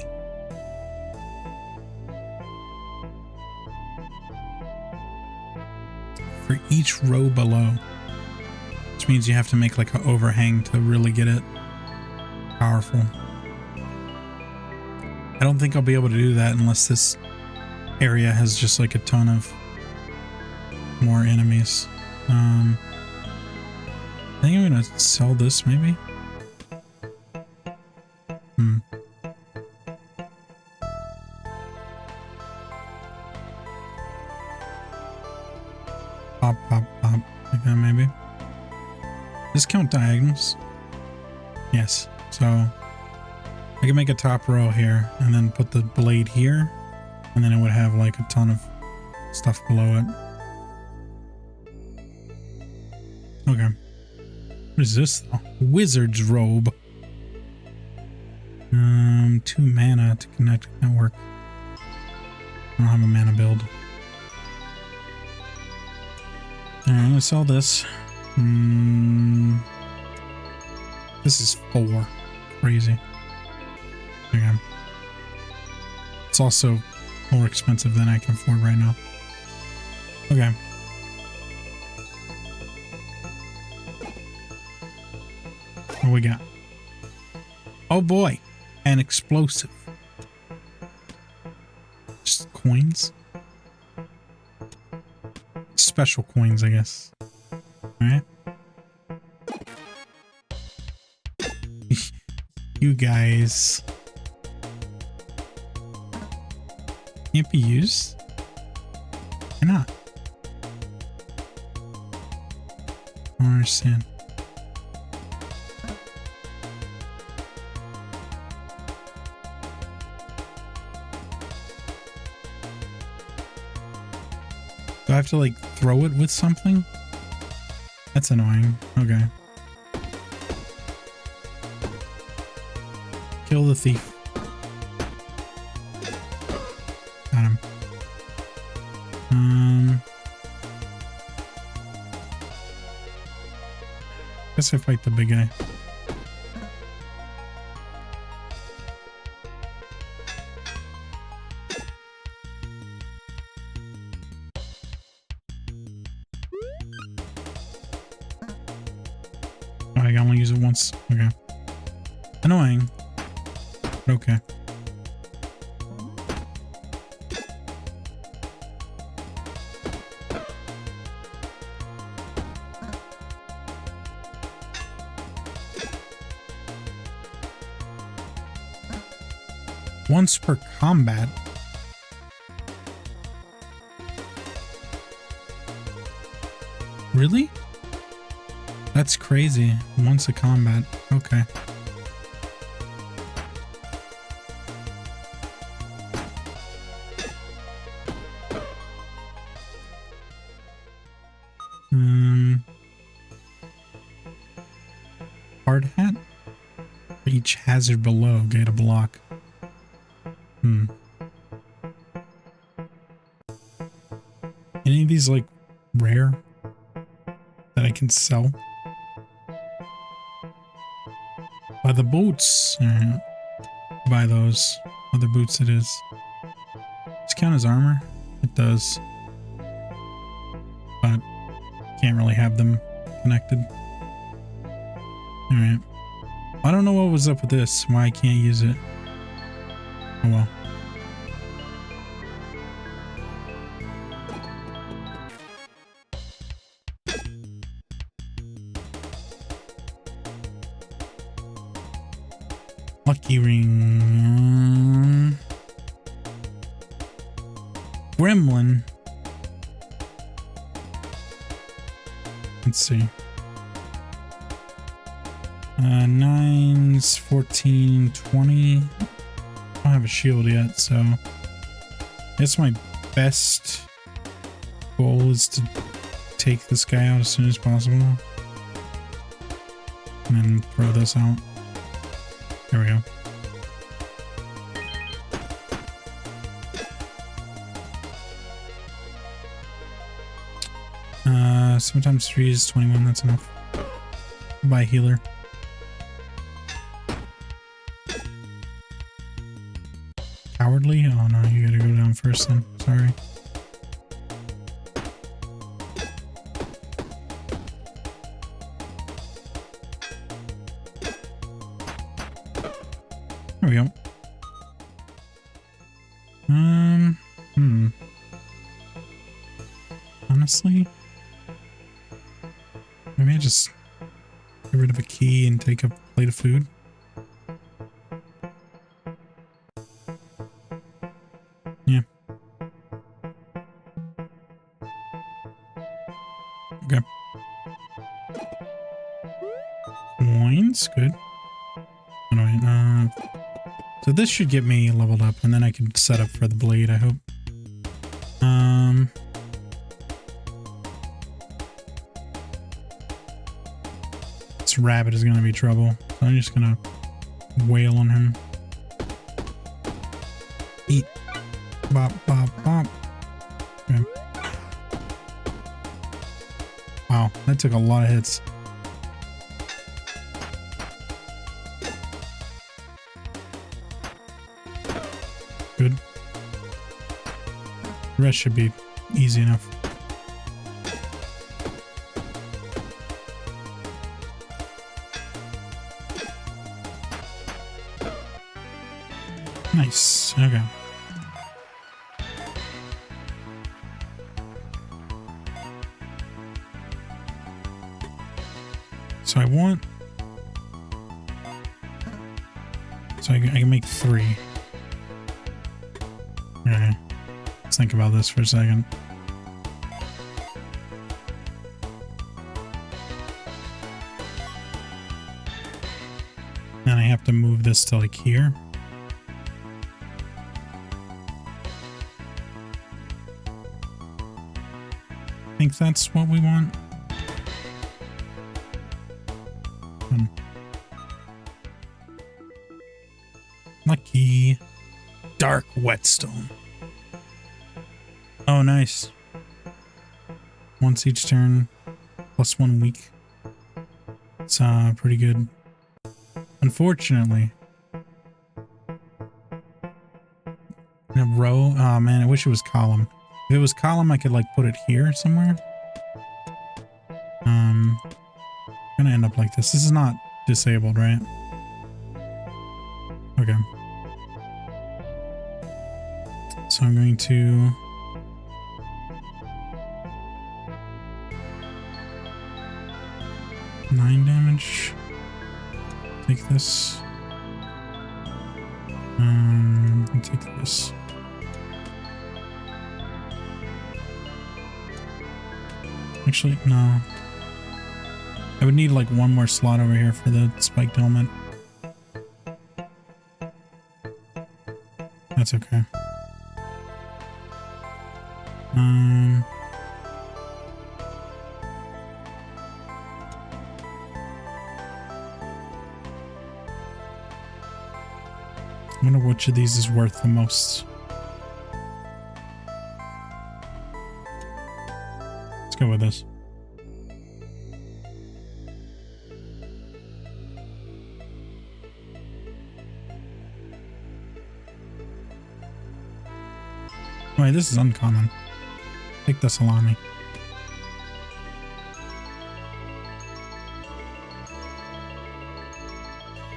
For each row below. Which means you have to make like an overhang to really get it powerful. I don't think I'll be able to do that unless this area has just like a ton of more enemies. I think I'm gonna sell this maybe. Pop, pop, pop. Like that maybe. Discount diagonals. Yes. So I can make a top row here and then put the blade here. And then it would have like a ton of stuff below it. Okay. What is this though? Wizard's robe. 2 mana to connect network. I don't have a mana build. Alright, I'm gonna sell this. This is 4. Crazy. Okay. It's also more expensive than I can afford right now. Okay. What we got? Oh boy, an explosive. Just coins. Special coins, I guess. Alright. You guys can't be used? Why not? I don't understand. Do I have to like throw it with something? That's annoying. Okay. Kill the thief. Got him. Guess I fight the big guy. Oh, I can only use it once. Okay. Annoying. But okay. Once per combat. Really? That's crazy. Once a combat. Okay. Hard hat? For each hazard below, get a block. Any of these like rare that I can sell? Buy the boots. Alright. Buy those. Other boots it is. Does this count as armor? It does. But can't really have them connected. Alright. I don't know what was up with this. Why I can't use it. Oh well. Lucky ring. Gremlin. Let's see. 9s, 14, 20. I don't have a shield yet, so I guess my best goal is to take this guy out as soon as possible. And then throw this out. There we go. Sometimes 3 is 21, that's enough. Buy a healer. Cowardly? Oh no, you gotta go down first then. Sorry. There we go. Honestly, maybe I just get rid of a key and take a plate of food. Yeah. Okay. Coins, good. Anyway, so this should get me leveled up, and then I can set up for the blade, I hope. This rabbit is gonna be trouble, so I'm just gonna wail on him. Eat. Bop, bop, bop. Okay. Wow, that took a lot of hits. Good. The rest should be easy enough. Nice. Okay. So I want... So I can make 3. Okay. Let's think about this for a second. Then I have to move this to like here. I think that's what we want. Lucky. Dark whetstone. Oh, nice. Once each turn, plus 1 week. It's pretty good. Unfortunately. In a row? Oh man, I wish it was column. If it was column, I could like put it here somewhere. Gonna end up like this. This is not disabled, right? Okay. So I'm going to... Nine damage. Take this. I'll take this. Actually, no. I would need like one more slot over here for the spiked helmet. That's okay. I wonder which of these is worth the most. Let's go with this. Wait, this is uncommon. Take the salami.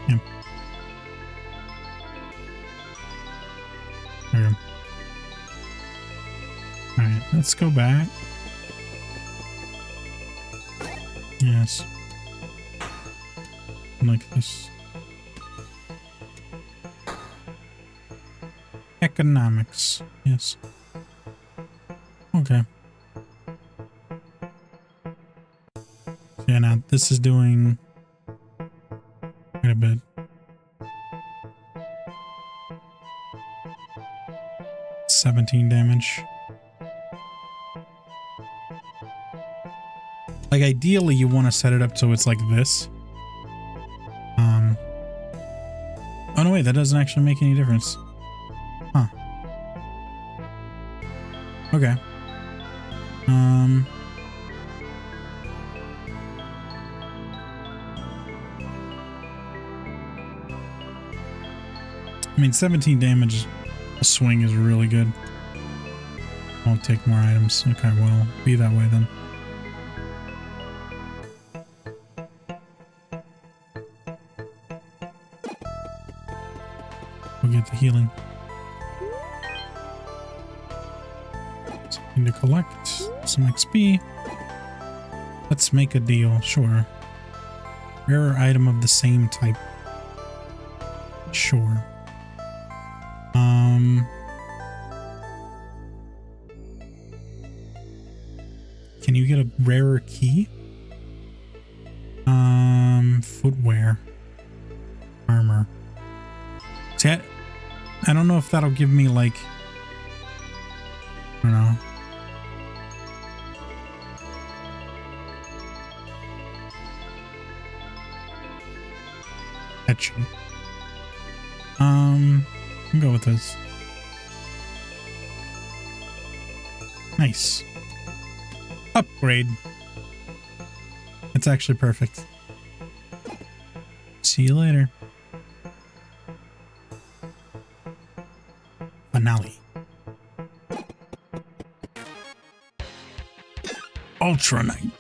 Yeah. There we go. Alright, let's go back. Yes. Like this. Economics. Yes. Okay. So yeah, now this is doing quite a bit. $17 damage. Like ideally you want to set it up so it's like this. Oh no wait, that doesn't actually make any difference. Huh. Okay. I mean 17 damage a swing is really good. I'll take more items. Okay, well, be that way then. We'll get the healing. Something to collect. Some XP. Let's make a deal. Sure. Rarer item of the same type. Sure. Can you get a rarer key? Footwear. Armor. See, I don't know if that'll give me like... I don't know. Etching. I'll go with this. Nice. Upgrade. It's actually perfect. See you later. Finale. Ultra Knight.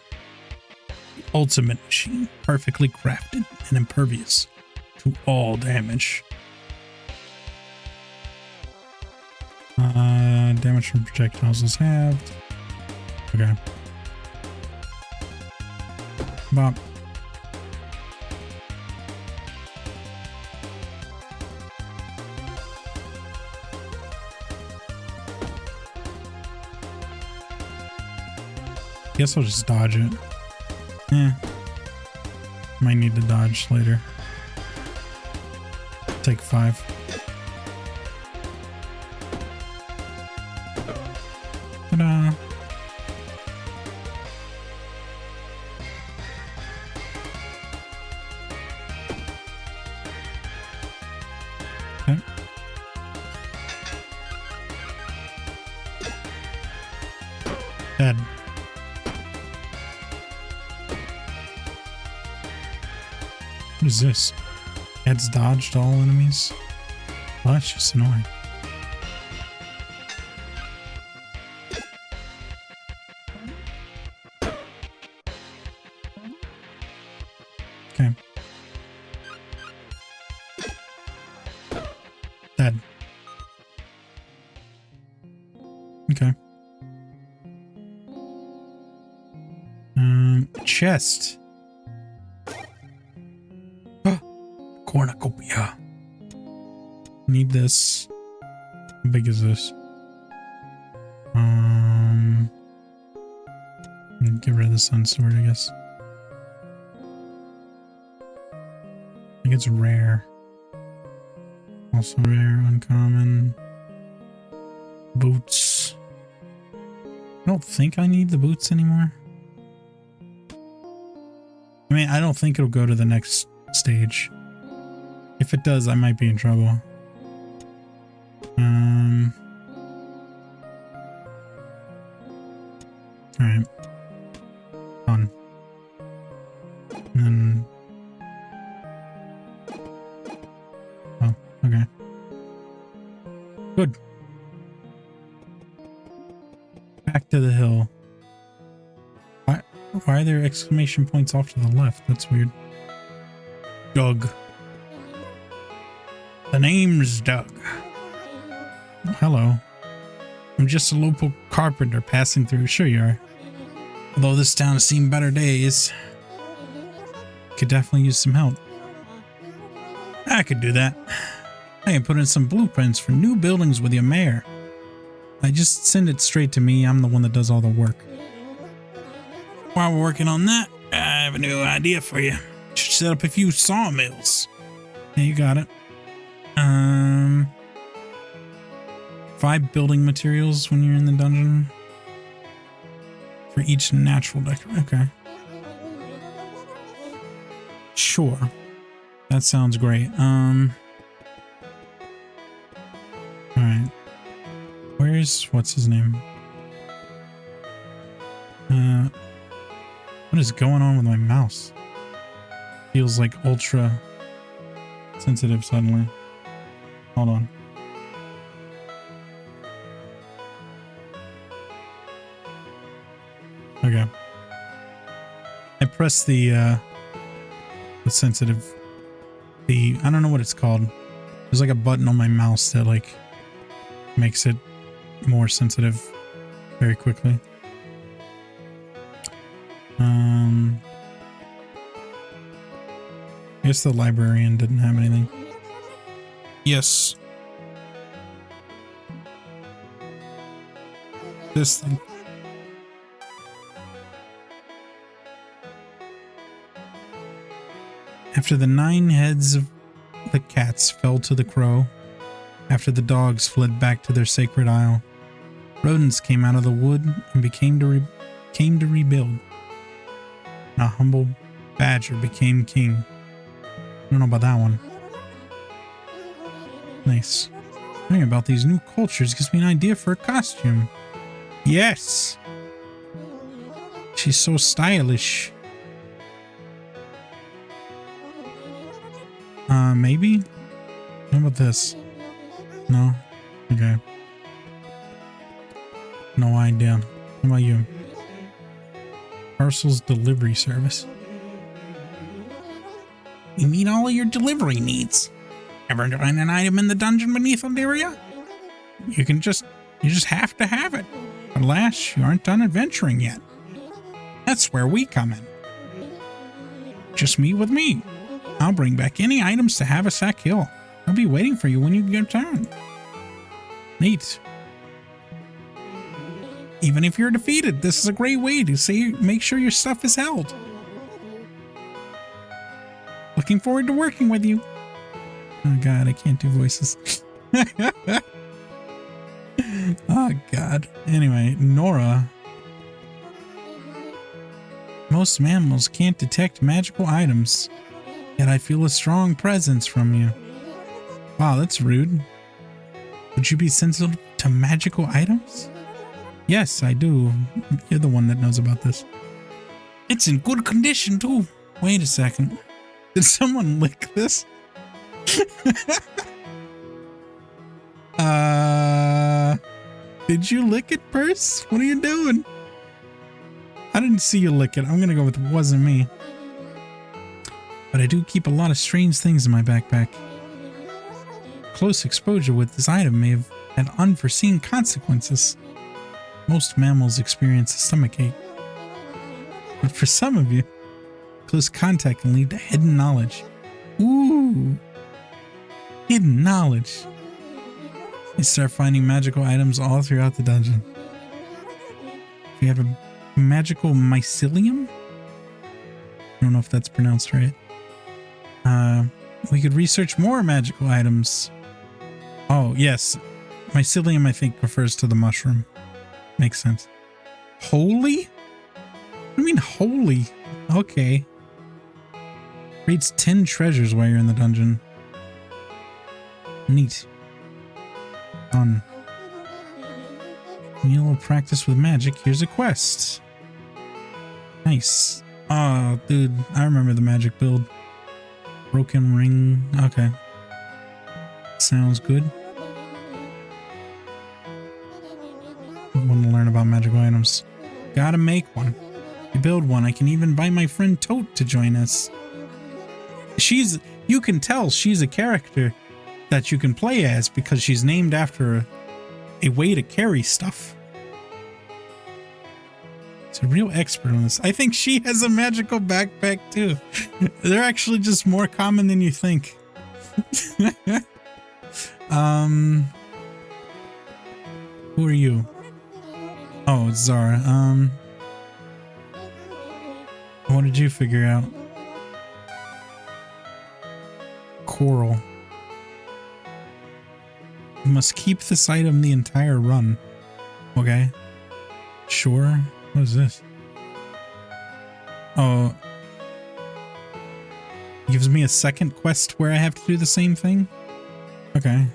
The ultimate machine, perfectly crafted and impervious to all damage. Damage from projectiles is halved. Okay. Bop. Guess I'll just dodge it. Might need to dodge later. Take 5. Ta-da! Okay. Dead. What is this? Adds dodge to all enemies? Well, that's just annoying. Okay. Dead. Okay. Chest. Cornucopia. Need this. How big is this? Get rid of the sun sword, I guess. I think it's rare. Also rare, uncommon. Boots. I don't think I need the boots anymore. I mean, I don't think it'll go to the next stage. If it does, I might be in trouble. Alright. Fun. And then... Oh, okay. Good. Back to the hill. Why are there exclamation points off to the left? That's weird. Doug. The name's Doug. Oh, hello. I'm just a local carpenter passing through. Sure you are. Although this town has seen better days. Could definitely use some help. I could do that. I can put in some blueprints for new buildings with your mayor. I just send it straight to me. I'm the one that does all the work. While we're working on that, I have a new idea for you. Should set up a few sawmills. Yeah, you got it. 5 building materials when you're in the dungeon. For each natural decor. Okay. Sure. That sounds great. Alright. Where's... what's his name? What is going on with my mouse? Feels like ultra sensitive suddenly. Hold on. Okay. I pressed the sensitive... I don't know what it's called. There's like a button on my mouse that like makes it more sensitive very quickly. I guess the librarian didn't have anything. Yes. This thing. After the 9 heads of the cats fell to the crow, after the dogs fled back to their sacred isle, rodents came out of the wood and came to rebuild. And a humble badger became king. I don't know about that one. Nice. Learning about these new cultures gives me an idea for a costume. Yes! She's so stylish. Maybe? How about this? No? Okay. No idea. How about you? Parcels delivery service. We meet all of your delivery needs. Ever find an item in the dungeon beneath Illyria? You just have to have it. Alas, you aren't done adventuring yet. That's where we come in. Just meet with me. I'll bring back any items to Haversack Hill. I'll be waiting for you when you return. Neat. Even if you're defeated, this is a great way to make sure your stuff is held. Looking forward to working with you. Oh god, I can't do voices. Oh god. Anyway, Nora. Most mammals can't detect magical items, yet I feel a strong presence from you. Wow, that's rude. Would you be sensitive to magical items? Yes, I do. You're the one that knows about this. It's in good condition, too. Wait a second. Did someone lick this? Did you lick it, Purse? What are you doing? I didn't see you lick it. I'm gonna go with it wasn't me. But I do keep a lot of strange things in my backpack. Close exposure with this item may have had unforeseen consequences. Most mammals experience a stomachache. But for some of you, close contact can lead to hidden knowledge. Ooh! Hidden knowledge. You start finding magical items all throughout the dungeon. If you have a magical mycelium? I don't know if that's pronounced right. We could research more magical items. Oh, yes. Mycelium, I think, refers to the mushroom. Makes sense. Holy? What do you mean holy? Okay. Reads 10 treasures while you're in the dungeon. Neat. Fun. You need a little practice with magic. Here's a quest. Nice. Oh, dude. I remember the magic build. Broken ring. Okay. Sounds good. Want to learn about magical items. Gotta make one. You build one. I can even invite my friend Tote to join us. You can tell she's a character that you can play as because she's named after a way to carry stuff. She's a real expert on this. I think she has a magical backpack too. They're actually just more common than you think. Who are you? Oh, it's Zara. What did you figure out? Coral. You must keep this item the entire run. Okay. Sure. What is this? Oh. Gives me a second quest where I have to do the same thing? Okay.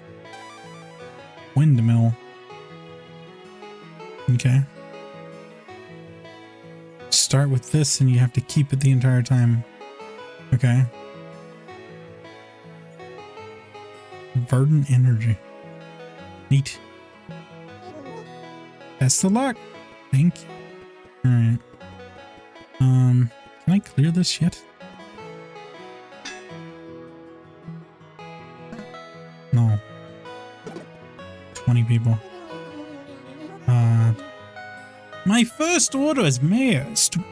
Windmill. Okay. Start with this and you have to keep it the entire time. Okay. Verdant energy. Neat. Best of luck. Thank you. Alright. Can I clear this yet? No. 20 people. My first order as mayor is to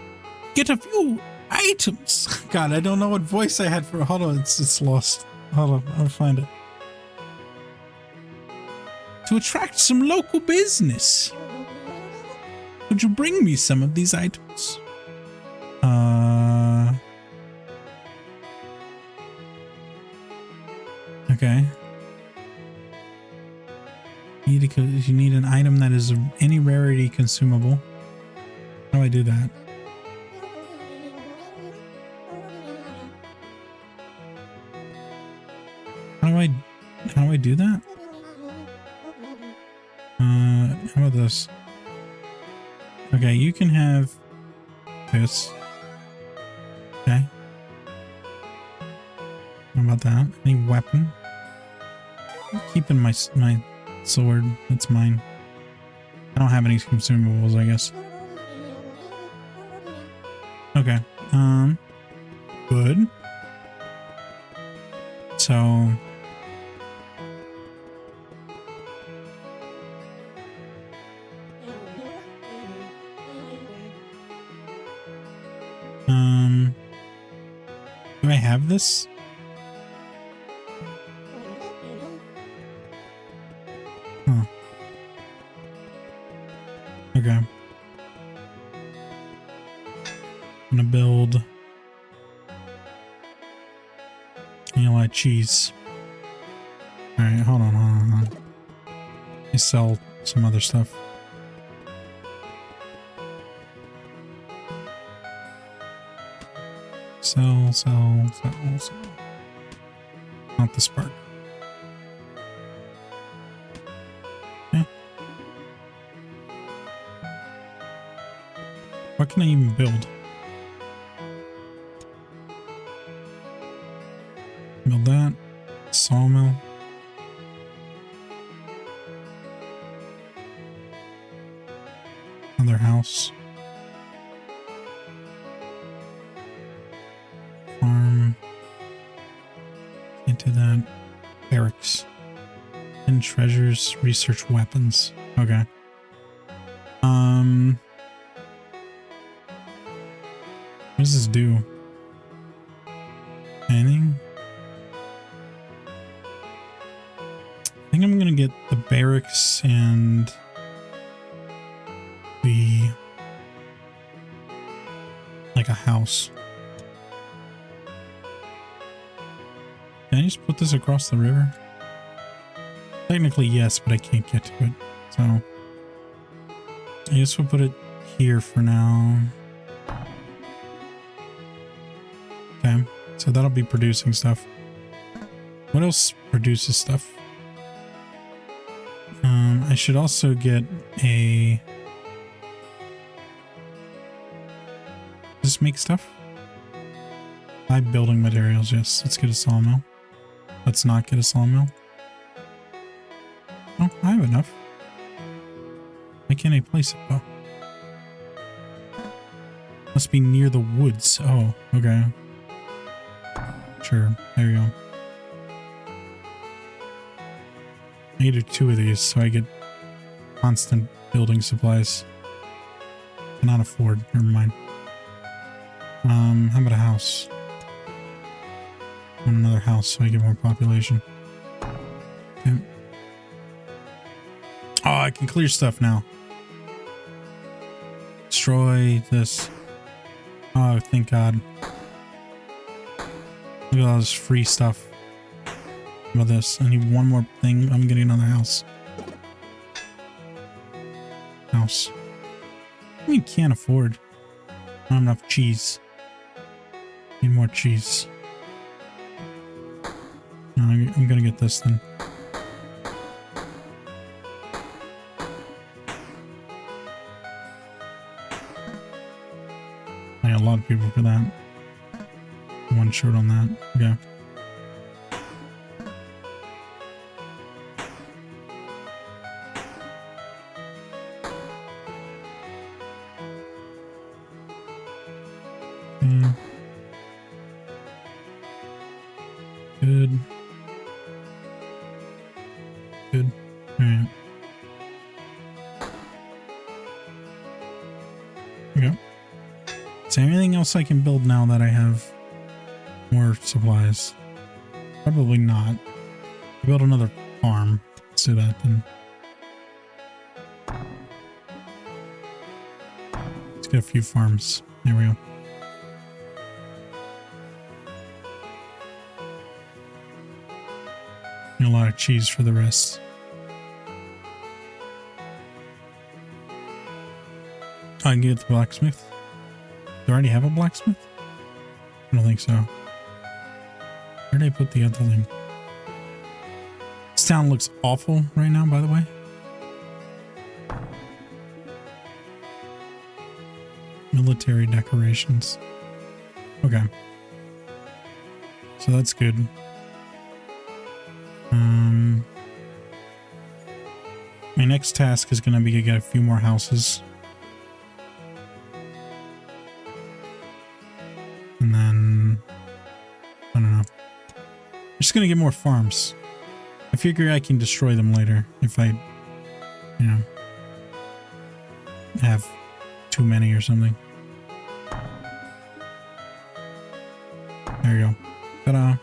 get a few items. God, I don't know what voice I had for. Hold on, it's lost. Hold on, I'll find it. To attract some local business. Could you bring me some of these items? Okay. You need an item that is of any rarity consumable. How do I do that? How do I do that? How about this? Okay, you can have this. Okay. How about that? Any weapon? I'm keeping my sword. That's mine. I don't have any consumables, I guess. Okay. Good. So do I have this? Huh. Okay. I'm gonna build a lot of cheese. Alright, hold on. I sell some other stuff. Sell. Not the spark. Okay. What can I even build? Build that. Sawmill. Another house. Farm. Can't do that. Barracks. And treasures. Research weapons. Okay. What does this do? Anything? I think I'm gonna get the barracks and the like a house. Can I just put this across the river? Technically yes, but I can't get to it. So I guess we'll put it here for now. Okay, so that'll be producing stuff. What else produces stuff? I should also get a... Does this make stuff? Buy building materials, yes. Let's get a sawmill. Let's not get a sawmill. Oh, I have enough. Why can't I place it though? Must be near the woods. Oh, okay. Sure, there you go. I need 2 of these so I get constant building supplies. Cannot afford. Never mind. How about a house? I want another house so I get more population. Okay. Oh, I can clear stuff now. Destroy this. Oh, thank God. Look at all this free stuff. How about this? I need one more thing. I'm getting another house. House. I mean, can't afford. Not enough cheese. Need more cheese. No, I'm gonna get this then. I got a lot of people for that. One short on that. Okay. Good. Good. Alright. Okay. Is there anything else I can build now that I have more supplies? Probably not. Build another farm. Let's do that then. Let's get a few farms. There we go. And a lot of cheese for the rest. I can get the blacksmith. Do I already have a blacksmith? I don't think so. Where did I put the other thing? This town looks awful right now, by the way. Military decorations. Okay. So that's good. My next task is going to be to get a few more houses. just gonna get more farms. I figure I can destroy them later if I, you know, have too many or something. There you go. Ta-da.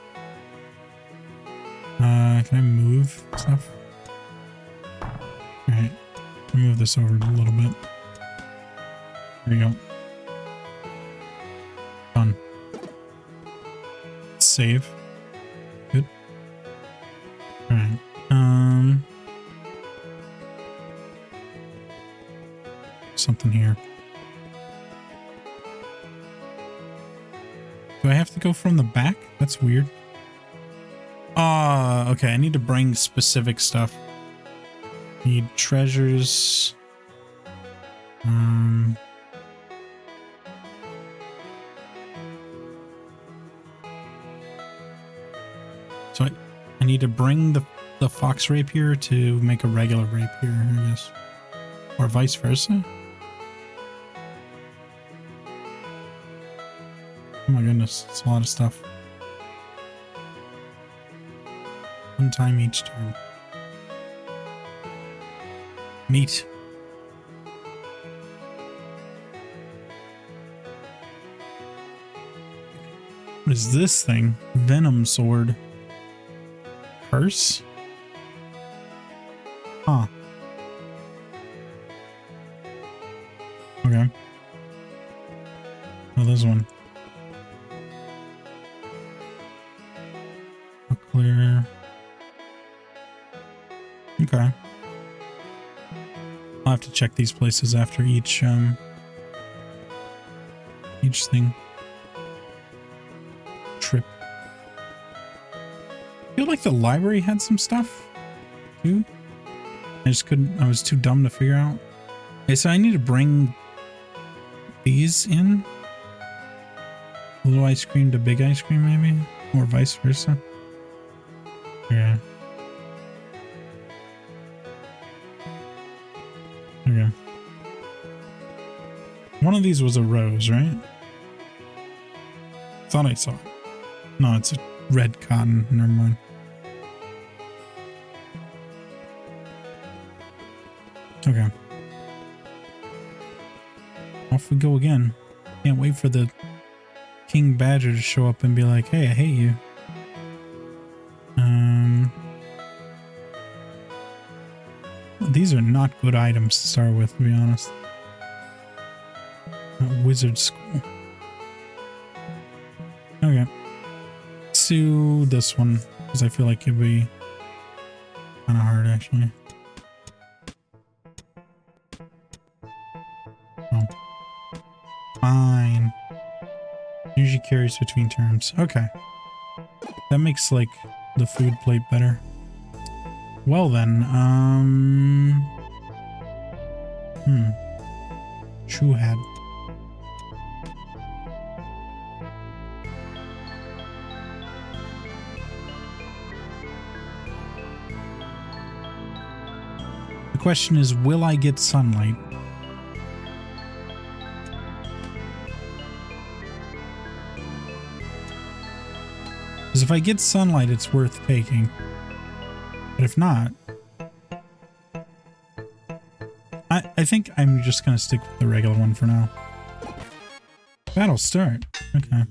Can I move stuff? Alright. Move this over a little bit. There you go. Done. Save. Good. Alright. Something here. Do I have to go from the back? That's weird. Okay. I need to bring specific stuff. Need treasures. So I need to bring the fox rapier to make a regular rapier, I guess. Or vice versa. Oh my goodness, it's a lot of stuff. One time each turn. Meat. What is this thing? Venom sword. Curse? Huh. Okay. Oh, this one. Clear. Okay. I'll have to check these places after each thing. Trip. I feel like the library had some stuff too. I just couldn't, I was too dumb to figure out. Okay, so I need to bring these in. Little ice cream to big ice cream maybe? Or vice versa. Yeah. Okay. One of these was a rose, right? Thought I saw it. No, it's a red cotton. Never mind. Okay. Off we go again. Can't wait for the King Badger to show up and be like, hey, I hate you. These are not good items to start with, to be honest. Wizard school. Okay. Let's do this one, because I feel like it'd be kind of hard, actually. Oh. Fine. Usually carries between turns. Okay. That makes, like, the food plate better. Well then, Shoe head. The question is, will I get sunlight? Because if I get sunlight, it's worth taking. But if not, I think I'm just going to stick with the regular one for now. Battle start. Okay.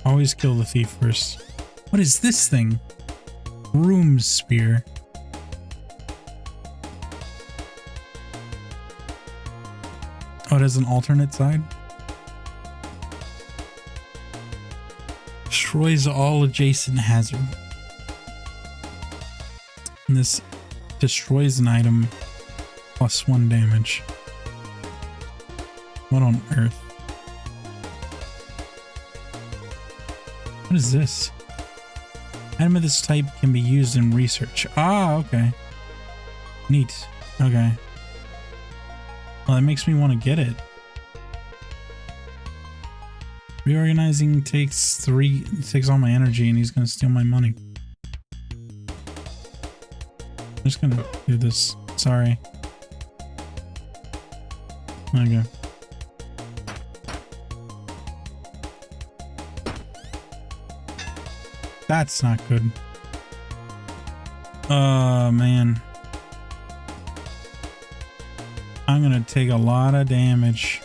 Always kill the thief first. What is this thing? Broom spear. Oh, it has an alternate side? Destroys all adjacent hazard. And this destroys an item +1 damage. What on earth? What is this? Item of this type can be used in research. Ah, okay. Neat. Okay. Well, that makes me want to get it. Reorganizing takes all my energy and he's going to steal my money. I'm just going to do this. Sorry. Okay. That's not good. Oh, man. I'm gonna take a lot of damage.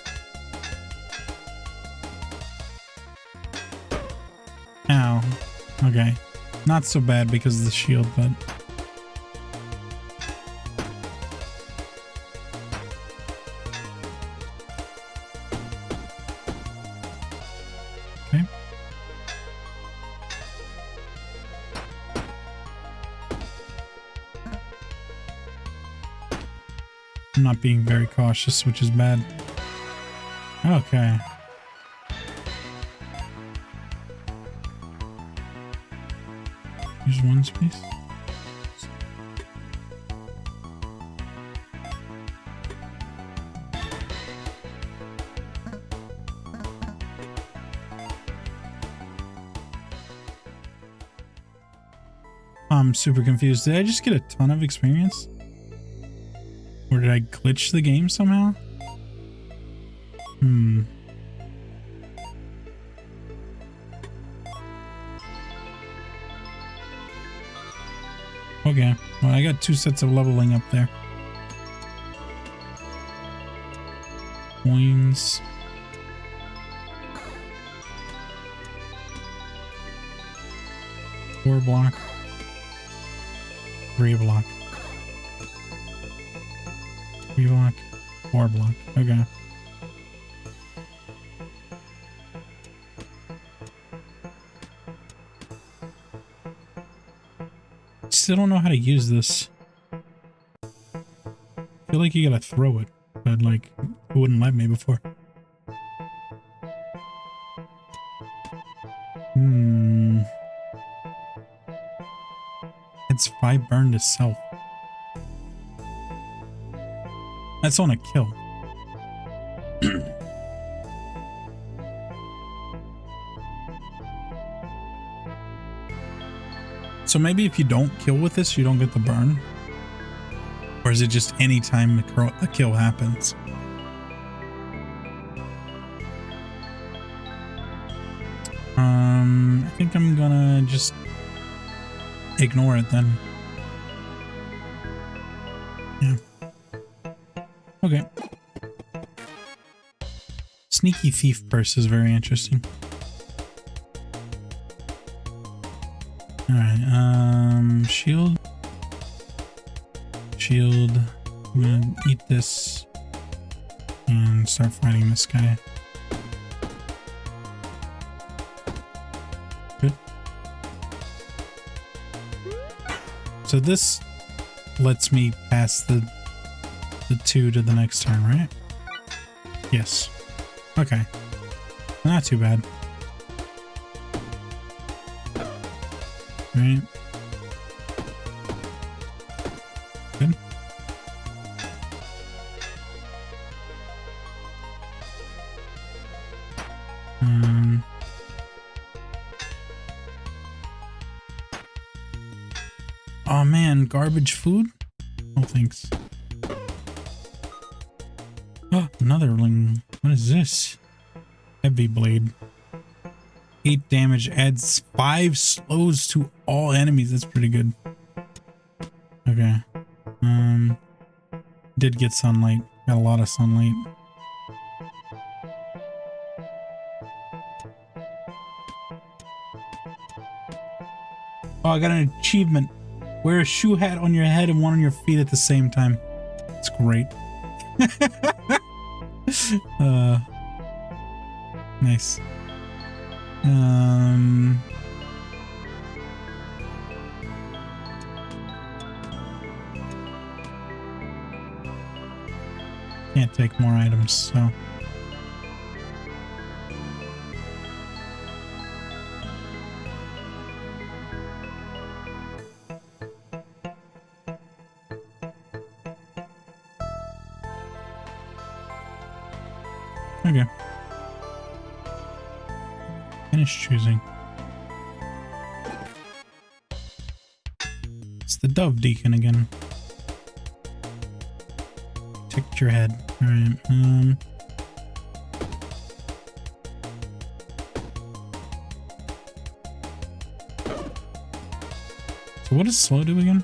Ow. Okay. Not so bad because of the shield, but... Okay. I'm not being very cautious, which is bad. Okay. Here's one space. I'm super confused. Did I just get a ton of experience? Or did I glitch the game somehow? Okay, well, I got 2 sets of leveling up there. Coins. Four block. 3 block. 3 block. 4 block. Okay. Still don't know how to use this. I feel like you gotta throw it, but like it wouldn't let me before. It's 5 burn to self. That's on a kill. So maybe if you don't kill with this, you don't get the burn? Or is it just any time a kill happens? I think I'm gonna just ignore it then. Yeah. Okay. Sneaky thief purse is very interesting. Alright, shield. Shield. I'm gonna eat this and start fighting this guy. Good. So this lets me pass the 2 to the next turn, right? Yes. Okay. Not too bad. Right. Good. Oh man, garbage food? Oh, thanks. Oh, another ling. What is this? Heavy blade. 8 damage, adds 5 slows to all enemies. That's pretty good. Okay. Did get sunlight. Got a lot of sunlight. Oh, I got an achievement. Wear a shoe hat on your head and one on your feet at the same time. It's great. Nice. Can't take more items, so. Okay. Finish choosing. It's the Dove Deacon again. Protect your head. Alright, So what does slow do again?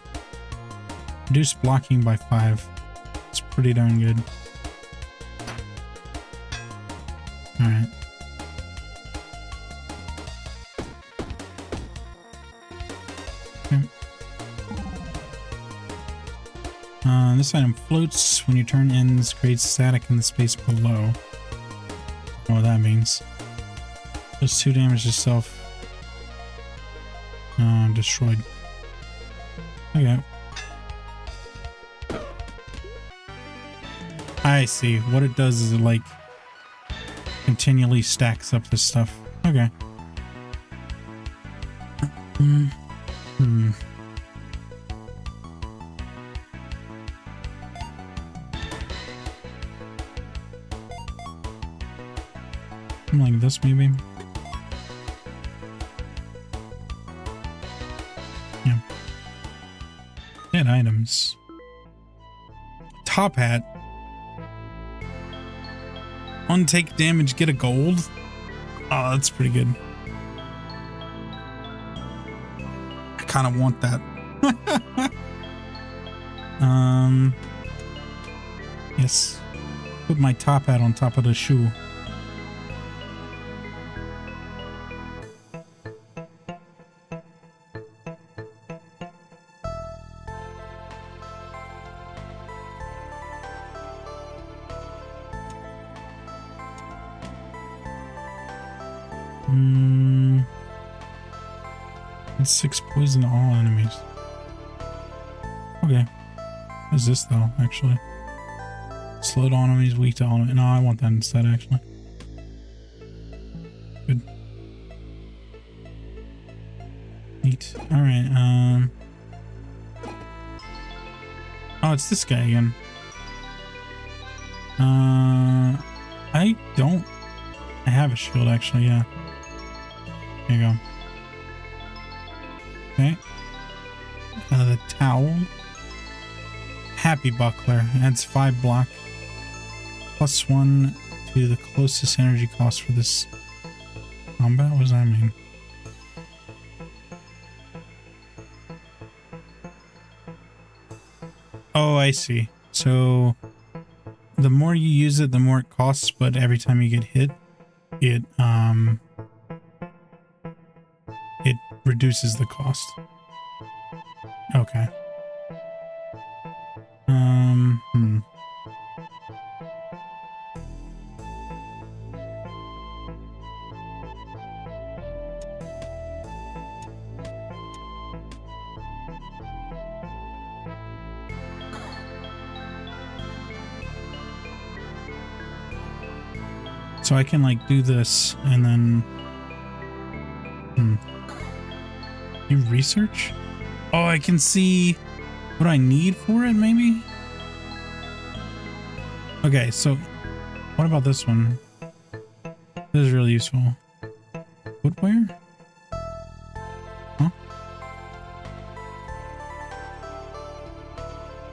Reduce blocking by 5. It's pretty darn good. Alright. Okay. This item floats when your turn ends, creates static in the space below. I don't know what that means. Does 2 damage to self. Destroyed. Okay. I see. What it does is it like continually stacks up this stuff. Okay. Like this maybe. Yeah. Dead items. Top hat. Untake damage, get a gold. Oh, that's pretty good. I kind of want that. Yes. Put my top hat on top of the shoe. It's 6 poison to all enemies. Okay. What is this though, actually? Slow to all enemies, weak to all enemies. No, I want that instead, actually. Good. Neat. Alright, oh, it's this guy again. I don't... I have a shield, actually, yeah. There you go. Okay. The towel. Happy buckler. Adds 5 block. +1 to the closest energy cost for this combat. What does that mean? Oh, I see. So the more you use it, the more it costs, but every time you get hit, it reduces the cost. Okay. So I can like do this and then you research? Oh, I can see what I need for it, maybe? Okay, so what about this one? This is really useful. Footwear? Huh?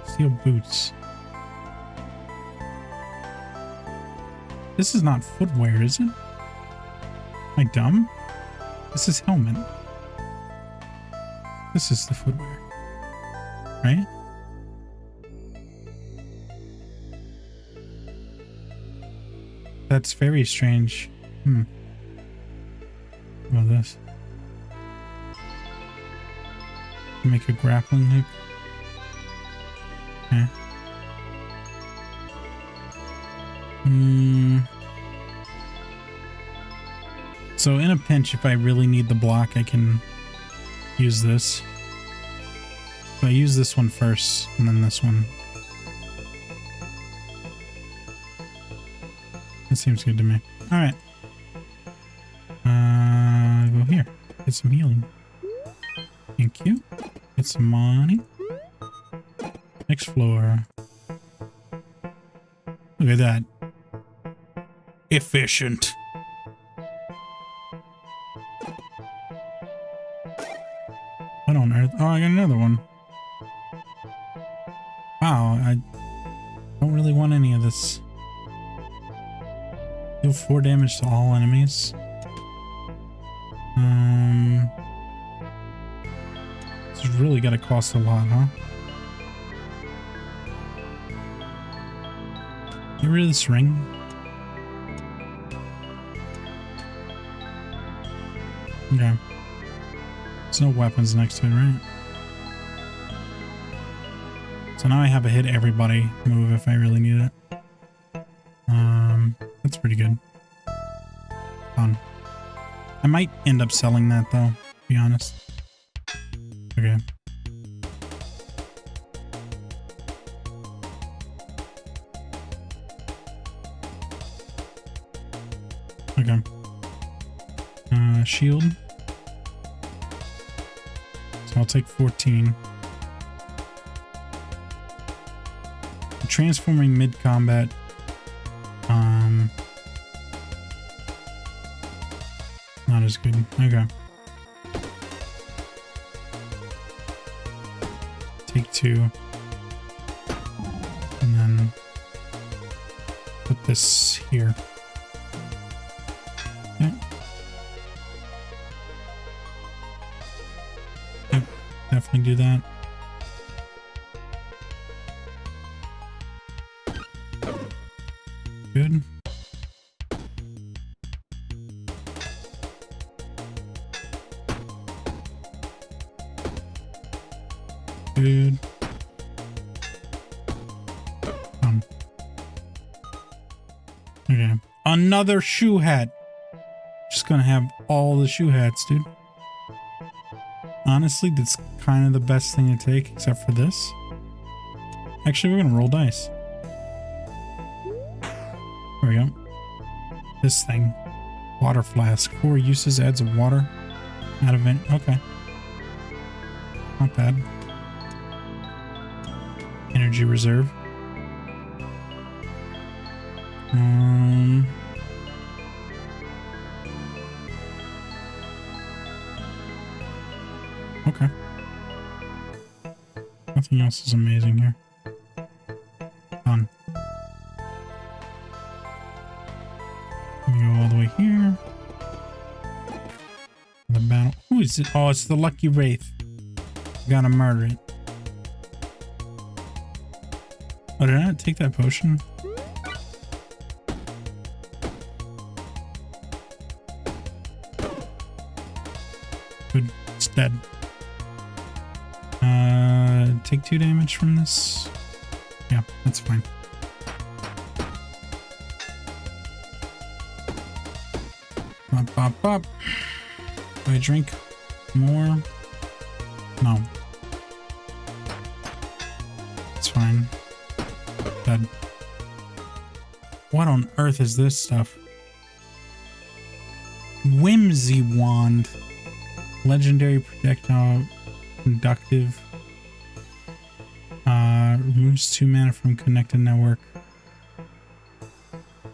Steel boots. This is not footwear, is it? Am I dumb? This is helmet. This is the footwear. Right? That's very strange. What about this? Make a grappling hook. Okay. So in a pinch, if I really need the block, I can use this. So I use this one first, and then this one. That seems good to me. Alright. Go here. Get some healing. Thank you. Get some money. Next floor. Look at that. Efficient. What on earth? Oh, I got another one. Wow, I don't really want any of this. Deal 4 damage to all enemies. This is really got to cost a lot, huh? Get rid of this ring. Okay. There's no weapons next to it, right? So now I have a hit everybody move if I really need it. That's pretty good. Fun. I might end up selling that though, to be honest. Okay. Okay. Shield. So I'll take 14. Transforming mid-combat. Not as good. Okay. Take 2. And then put this here. Yeah. Yep, definitely do that. Good. Good. Okay. Another shoe hat. Just gonna have all the shoe hats, dude. Honestly, that's kind of the best thing to take, except for this. Actually, we're gonna roll dice. There we go. This thing. Water flask. Core uses adds water out of it. Okay. Not bad. Energy reserve. Okay. Nothing else is amazing here. Done. Let me go all the way here. The battle. Who is it? Oh, it's the Lucky Wraith. Gotta murder it. Oh, did I not take that potion? Good. It's dead. Take 2 damage from this. Yeah, that's fine. Pop, pop, pop. Do I drink more? No. It's fine. Dead. What on earth is this stuff? Whimsy Wand. Legendary projectile. Conductive. Removes 2 mana from connected network.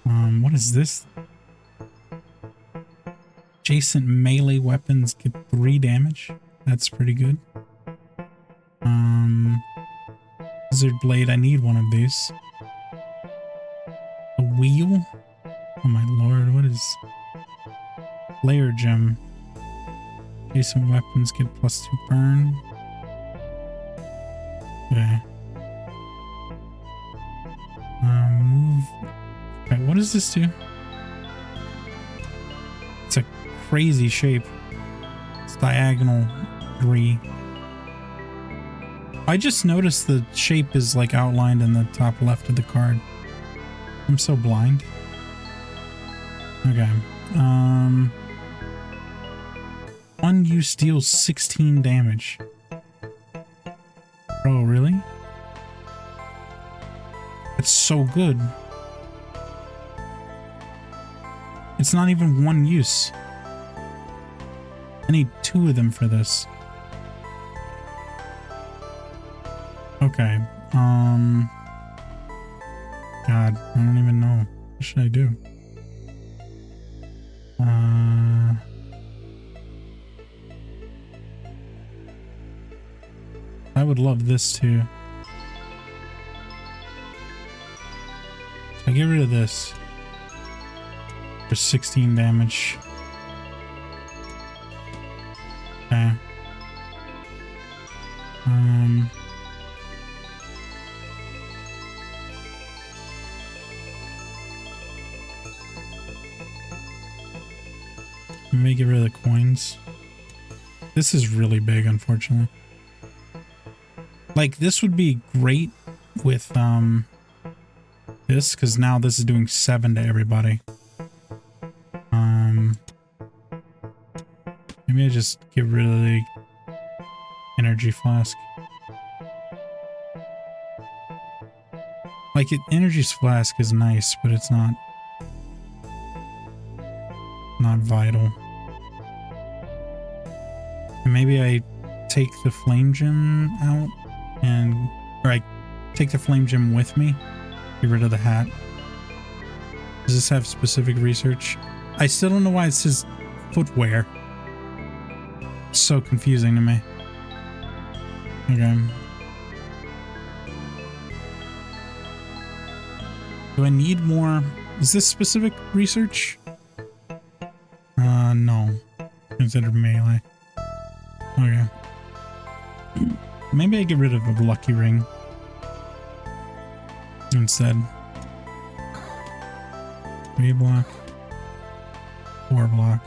What is this? Adjacent melee weapons get 3 damage. That's pretty good. Wizard Blade, I need one of these. A wheel? Oh my lord, what is... Layer Gem. Adjacent weapons get +2 burn. Okay. Move. Okay, what does this do? It's a crazy shape. It's diagonal 3. I just noticed the shape is like outlined in the top left of the card. I'm so blind. Okay. One use deals 16 damage. Bro, really? That's so good. It's not even 1 use. I need 2 of them for this. Okay. God, I don't even know. What should I do? I would love this too. So I get rid of this for 16 damage. Maybe get rid of the coins. This is really big, unfortunately. Like, this would be great with this, because now this is doing 7 to everybody. Maybe I just get rid of the energy flask. Like, energy flask is nice, but it's not vital. And maybe I take the flame gem out or I take the flame gem with me. Get rid of the hat. Does this have specific research? I still don't know why it says footwear. It's so confusing to me. Okay. Do I need more? Is this specific research? No. Considered melee. Okay. Maybe I get rid of the lucky ring instead. 3 block. 4 block.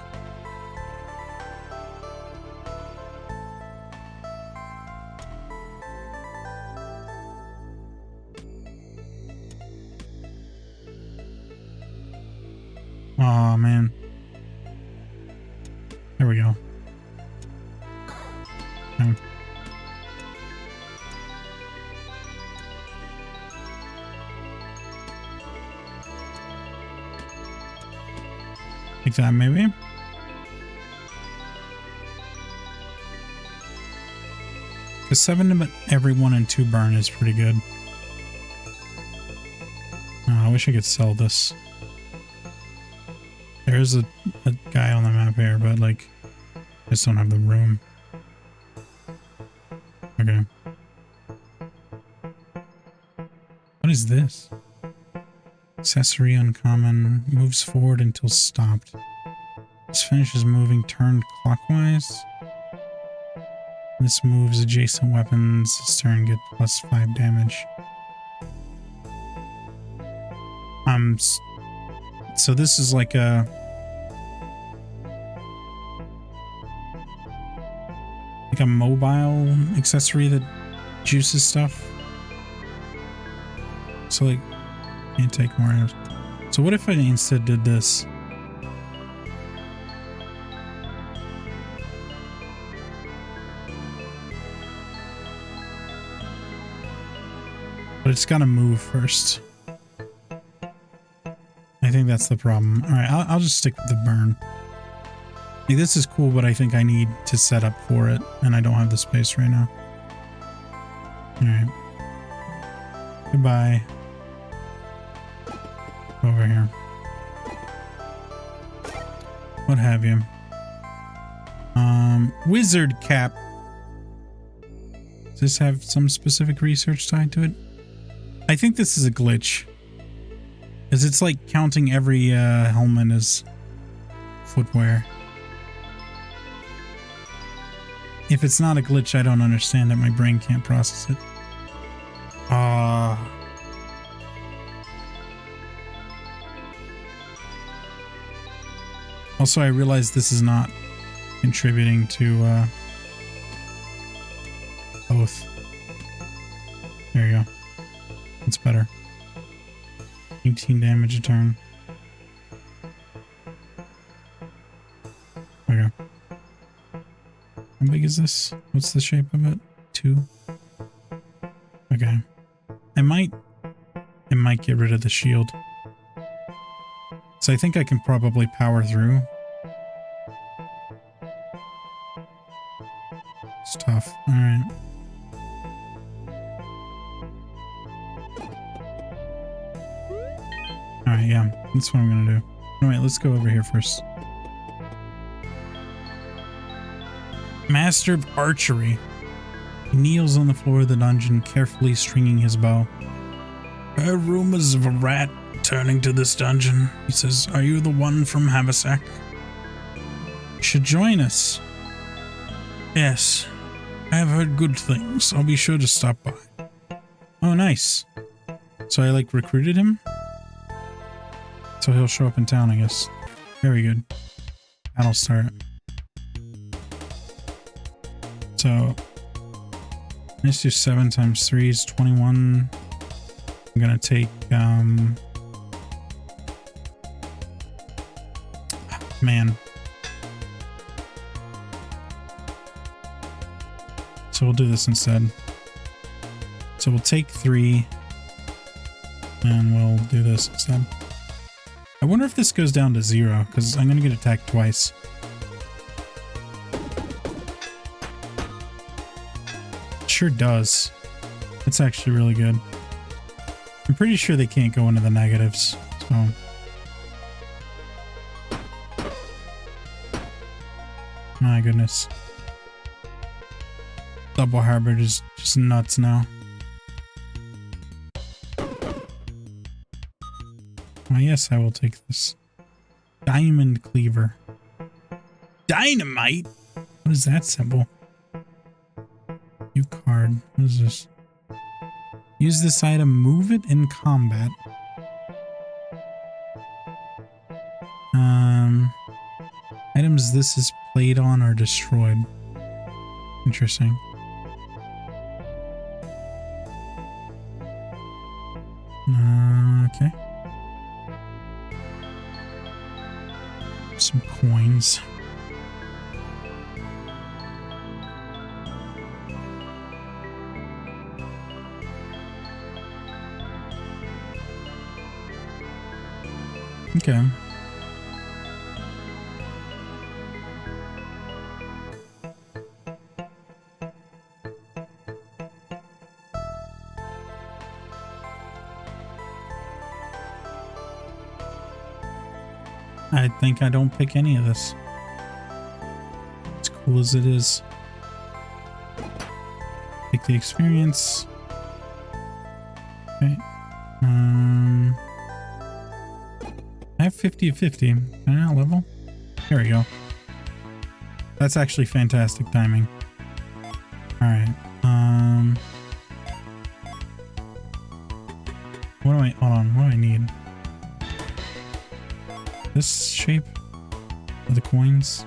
Oh man. There we go. Like that, maybe. Because 7 to every 1 and 2 burn is pretty good. Oh, I wish I could sell this. There's a guy on the map here, but like, I just don't have the room. Okay. What is this? Accessory uncommon. Moves forward until stopped. This finishes moving turned clockwise. This moves adjacent weapons. This turn get +5 damage. So this is like a mobile accessory that juices stuff. So like, can't take more items. So what if I instead did this? But it's gotta move first. I think that's the problem. All right, I'll just stick with the burn. Like, this is cool, but I think I need to set up for it, and I don't have the space right now. All right. Goodbye. Over here. What have you? Wizard cap. Does this have some specific research tied to it? I think this is a glitch. Because it's like counting every helmet as footwear. If it's not a glitch, I don't understand it. My brain can't process it. Also, I realize this is not contributing to both. There you go. That's better. 18 damage a turn. Okay. How big is this? What's the shape of it? 2. Okay. I might get rid of the shield. So I think I can probably power through. It's tough. Alright. Alright, yeah. That's what I'm gonna do. Alright, let's go over here first. Master of Archery. He kneels on the floor of the dungeon, carefully stringing his bow. I heard rumors of a rat returning to this dungeon. He says, are you the one from Haversack? You should join us. Yes. I have heard good things. I'll be sure to stop by. Oh, nice. So I like recruited him? So he'll show up in town, I guess. Very good. That'll start. So let's do 7 times 3 is 21. I'm gonna take man. So we'll do this instead. So we'll take 3 and we'll do this instead. I wonder if this goes down to 0 because I'm gonna get attacked twice. It sure does. It's actually really good. I'm pretty sure they can't go into the negatives, so. My goodness. Double hybrid is just nuts now. Well, yes, I will take this. Diamond cleaver. Dynamite? What is that symbol? New card. What is this? Use this item, move it in combat. Items this is played on are destroyed. Interesting. Okay. Some coins. Okay. I think I don't pick any of this. As cool as it is. Take the experience. Okay. I have 50/50. Can I level? There we go. That's actually fantastic timing. Alright. What do I, hold on, what do I need? This shape of the coins.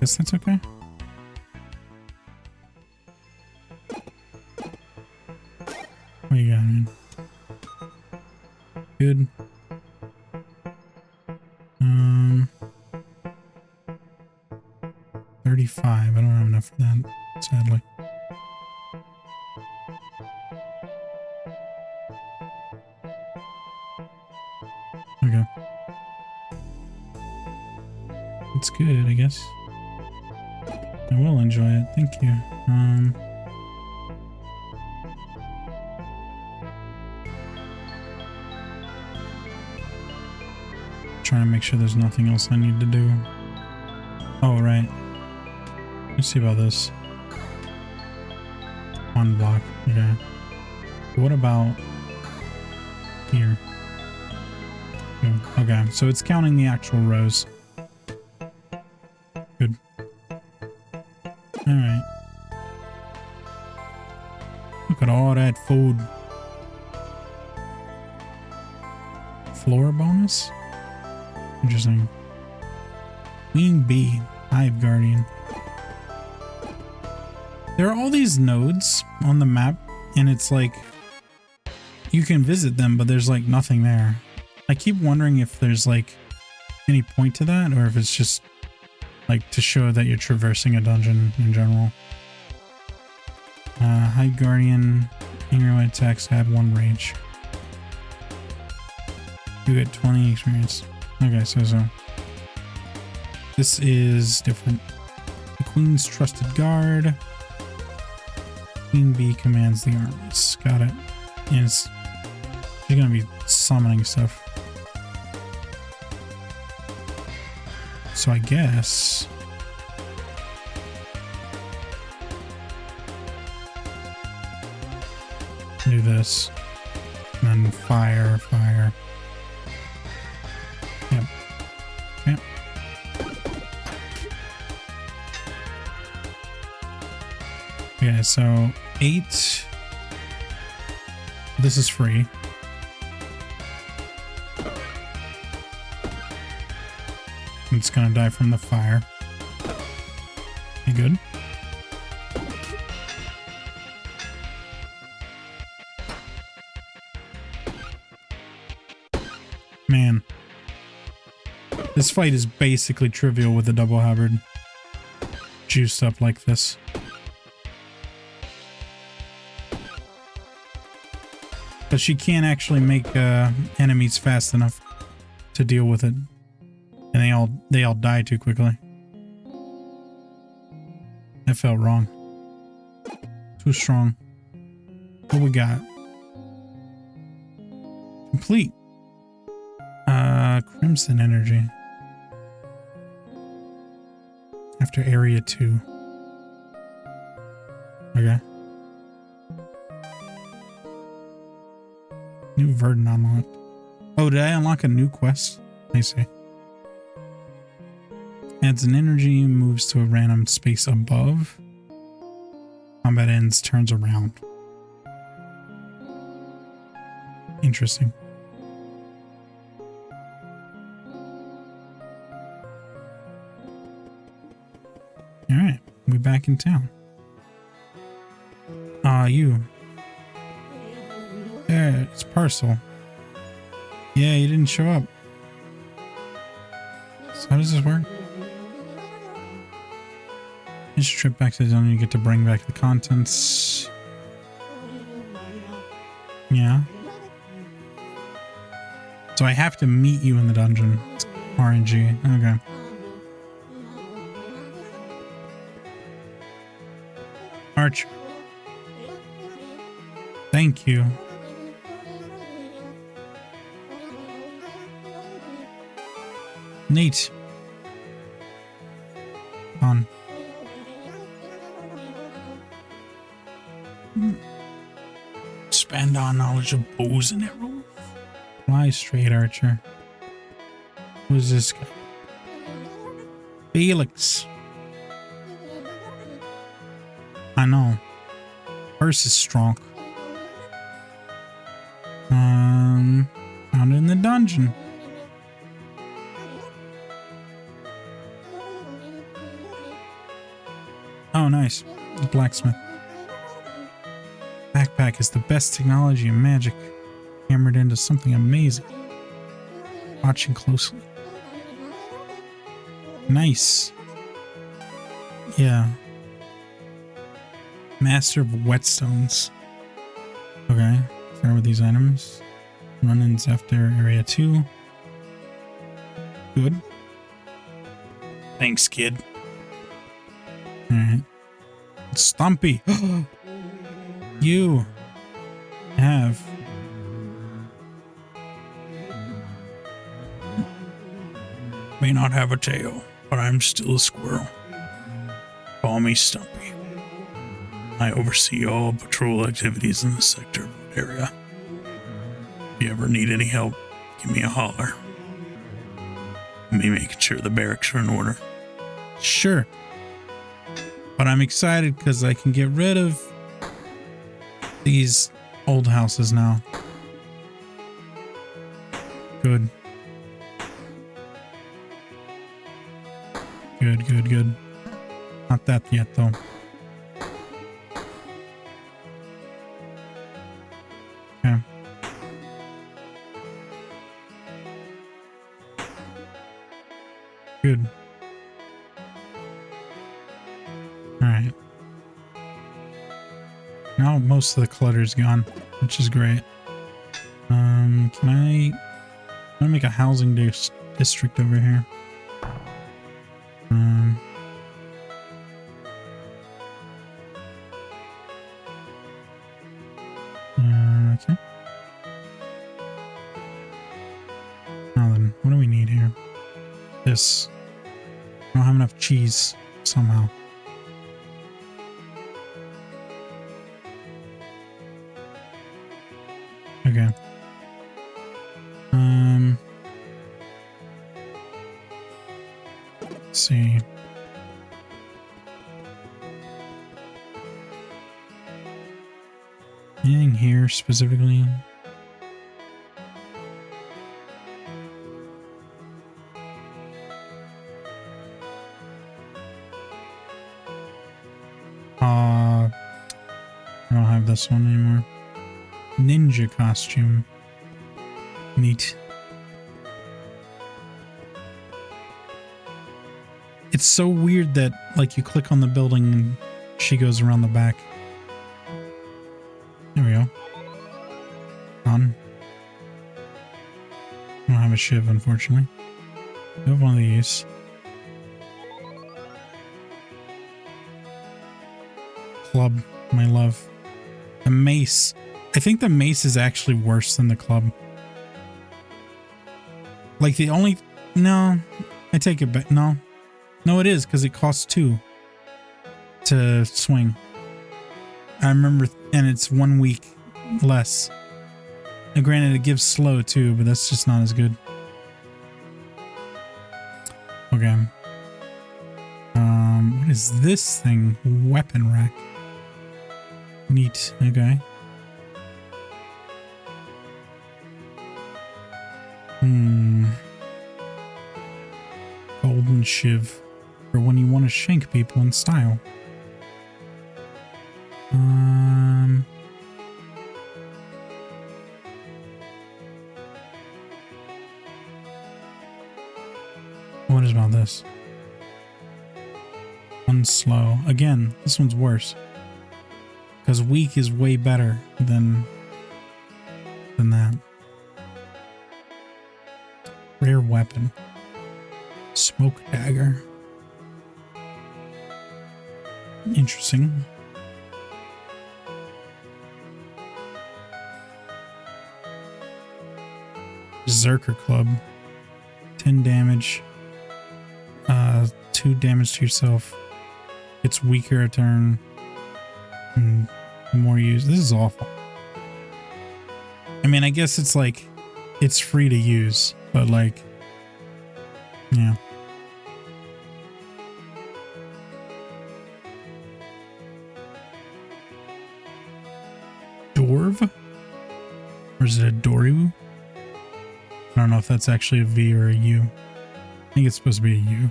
Guess that's okay. What do you got, man? Good. 35. I don't have enough for that, sadly. Okay. It's good, I guess. I will enjoy it. Thank you. Trying to make sure there's nothing else I need to do. Oh, right. Let's see about this. 1 block. Okay. What about here? Okay, so it's counting the actual rows. Good. Alright. Look at all that food. Floor bonus? Interesting. Queen Bee, Hive Guardian. There are all these nodes on the map, and it's like you can visit them, but there's like nothing there. I keep wondering if there's like any point to that, or if it's just like to show that you're traversing a dungeon in general. Hive Guardian, increment attacks add 1 rage. You get 20 experience. Okay, so this is different. The Queen's Trusted Guard. Queen Bee commands the armies. Got it. And she's gonna be summoning stuff. So I guess Do this. And then fire, fire. Yep. Okay. Okay, so 8. This is free. It's gonna die from the fire. Okay, good. Man. This fight is basically trivial with a double hybrid juiced up like this. But she can't actually make enemies fast enough to deal with it. And they all die too quickly. That felt wrong. Too strong. What we got? Complete. Crimson energy. After area 2. Okay. New Verdant unlocked. Oh, did I unlock a new quest? I see. Adds an energy, moves to a random space above. Combat ends, turns around. Interesting. Alright, we're back in town. You. Yeah, it's Parcel. Yeah, you didn't show up. So how does this work? Each trip back to the dungeon, you get to bring back the contents. Yeah. So I have to meet you in the dungeon. It's RNG. Okay. Archer. Thank you. Neat. On. Expand our knowledge of bows and arrows. Fly straight, Archer. Who's this guy? Felix. I know. Purse is strong. Found it in the dungeon. Oh, nice. The blacksmith. Backpack is the best technology and magic hammered into something amazing. Watching closely. Nice. Yeah. Master of Whetstones. Okay. Start with these items. Run-ins after area 2. Good. Thanks, kid. Alright. Stumpy. You have may not have a tail, but I'm still a squirrel. Call me Stumpy. I oversee all patrol activities in the sector area. If you ever need any help, give me a holler. Me making sure the barracks are in order. Sure. But I'm excited because I can get rid of these old houses now. Good. Good, good, good. Not that yet, though. Okay. Good. Alright. Now most of the clutter's gone, which is great. I'm gonna make a housing district over here. Okay. Now then, what do we need here? This. I don't have enough cheese somehow. Okay. Let's see. Anything here specifically? I don't have this one anymore. Ninja costume. Neat. It's so weird that, like, you click on the building and she goes around the back. There we go. On. I don't have a shiv, unfortunately. I have one of these. Club, my love. The mace. I think the mace is actually worse than the club. Like the only... No, I take it back. No. No, it is, because it costs 2 to swing. I remember, and it's 1 week less. Now, granted, it gives slow too, but that's just not as good. Okay. What is this thing? Weapon rack. Neat. Okay. Golden shiv. For when you want to shank people in style. What is about this? One slow. Again, this one's worse. Because weak is way better than that. Rare weapon. Smoke dagger. Interesting. Berserker club. 10 damage. 2 damage to yourself. It's weaker a turn. And the more you use. This is awful. I mean, I guess it's like it's free to use, but like, yeah. Dorv? Or is it a Doru? I don't know if that's actually a V or a U. I think it's supposed to be a U.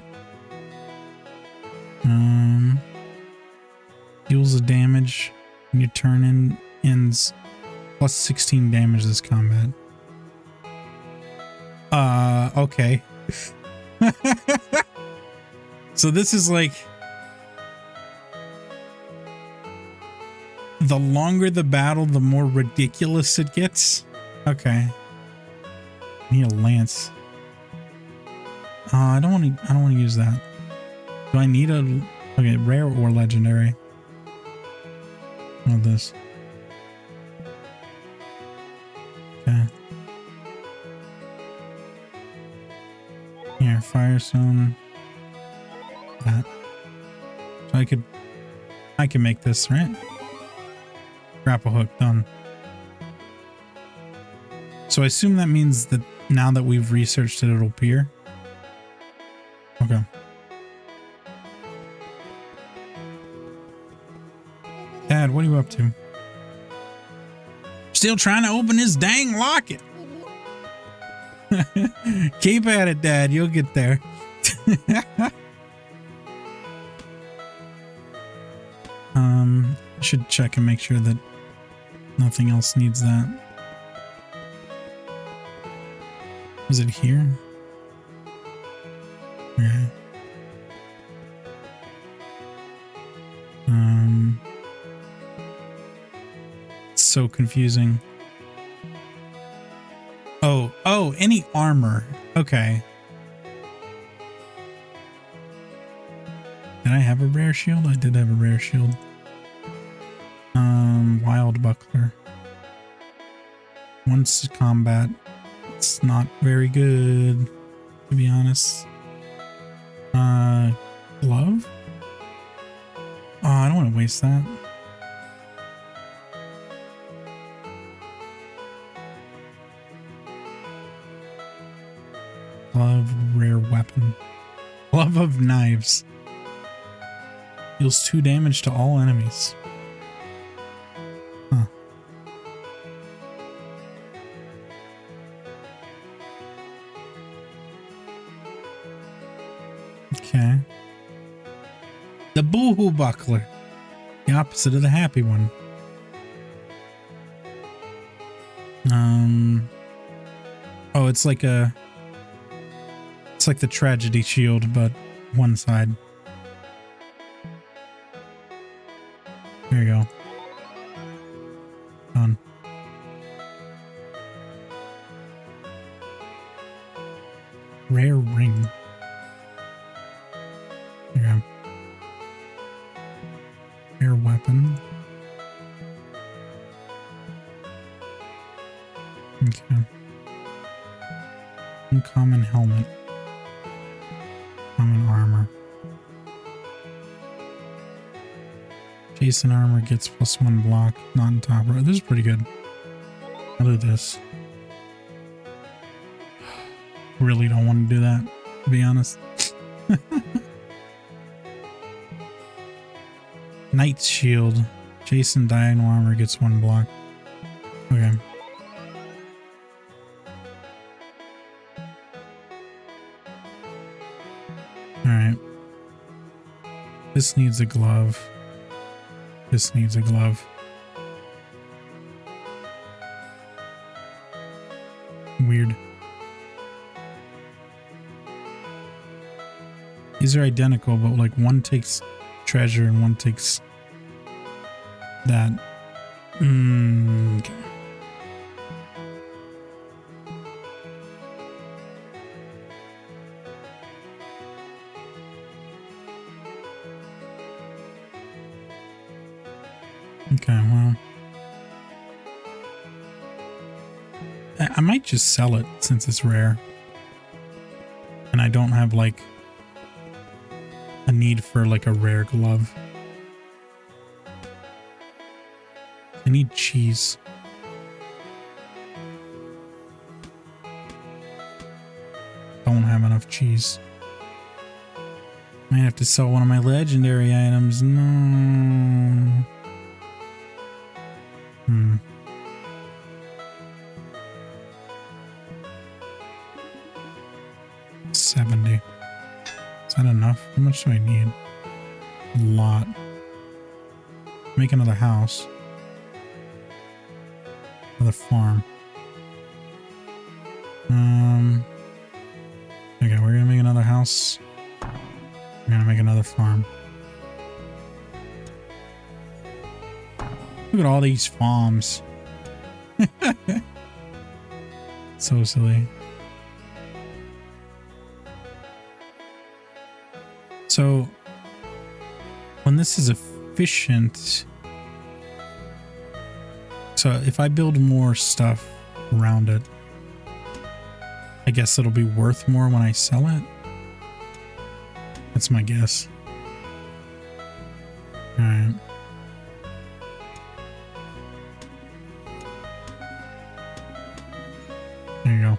Deals the damage when your turn ends. Plus 16 damage this combat. Okay. So this is like... The longer the battle, the more ridiculous it gets. Okay. I need a lance. I don't want to use that. Do I need a... Okay, rare or legendary? What this? Okay. Here, Firestone. That. So I can make this, right? Grapple hook, done. So I assume that means that now that we've researched it, it'll appear. Okay. Dad, what are you up to? Still trying to open this dang locket. Keep at it, Dad. You'll get there. Should check and make sure that nothing else needs that. Was it here? Okay. It's so confusing. Oh, any armor. Okay. Did I have a rare shield? I did have a rare shield. Wild buckler. Once combat, it's not very good, to be honest. Glove? Oh, I don't want to waste that. Glove, rare weapon. Glove of knives. Deals 2 damage to all enemies. Huh. Okay. The boohoo buckler. The opposite of the happy one. Oh, it's like the tragedy shield, but one side. There you go. Done. Rare ring. There you go. Rare weapon. Okay. Uncommon helmet. Common armor. Jason armor gets +1 block, not in top row. This is pretty good. I'll do this. Really don't want to do that, to be honest. Knight's shield. Jason diagonal armor gets 1 block. Okay. Alright. This needs a glove. This needs a glove. Weird. These are identical, but like one takes treasure and one takes that. Okay. Okay, well, I might just sell it since it's rare. And I don't have like a need for like a rare glove. I need cheese. Don't have enough cheese. Might have to sell one of my legendary items. No. 70. Is that enough? How much do I need? A lot. Make another house. Another farm. Okay, we're gonna make another house. We're gonna make another farm. Look at all these farms. So silly. So, when this is efficient, so if I build more stuff around it, I guess it'll be worth more when I sell it. That's my guess. All right. There you go.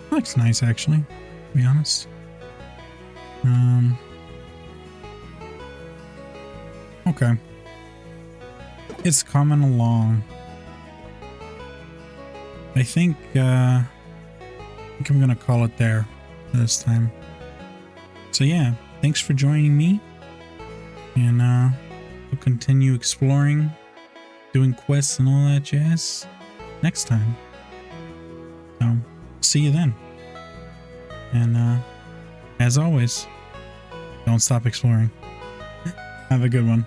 That looks nice, actually, to be honest. Okay. It's coming along. I think I'm gonna call it there this time. So yeah, thanks for joining me, and we'll continue exploring, doing quests and all that jazz next time. So see you then, and as always, don't stop exploring. Have a good one.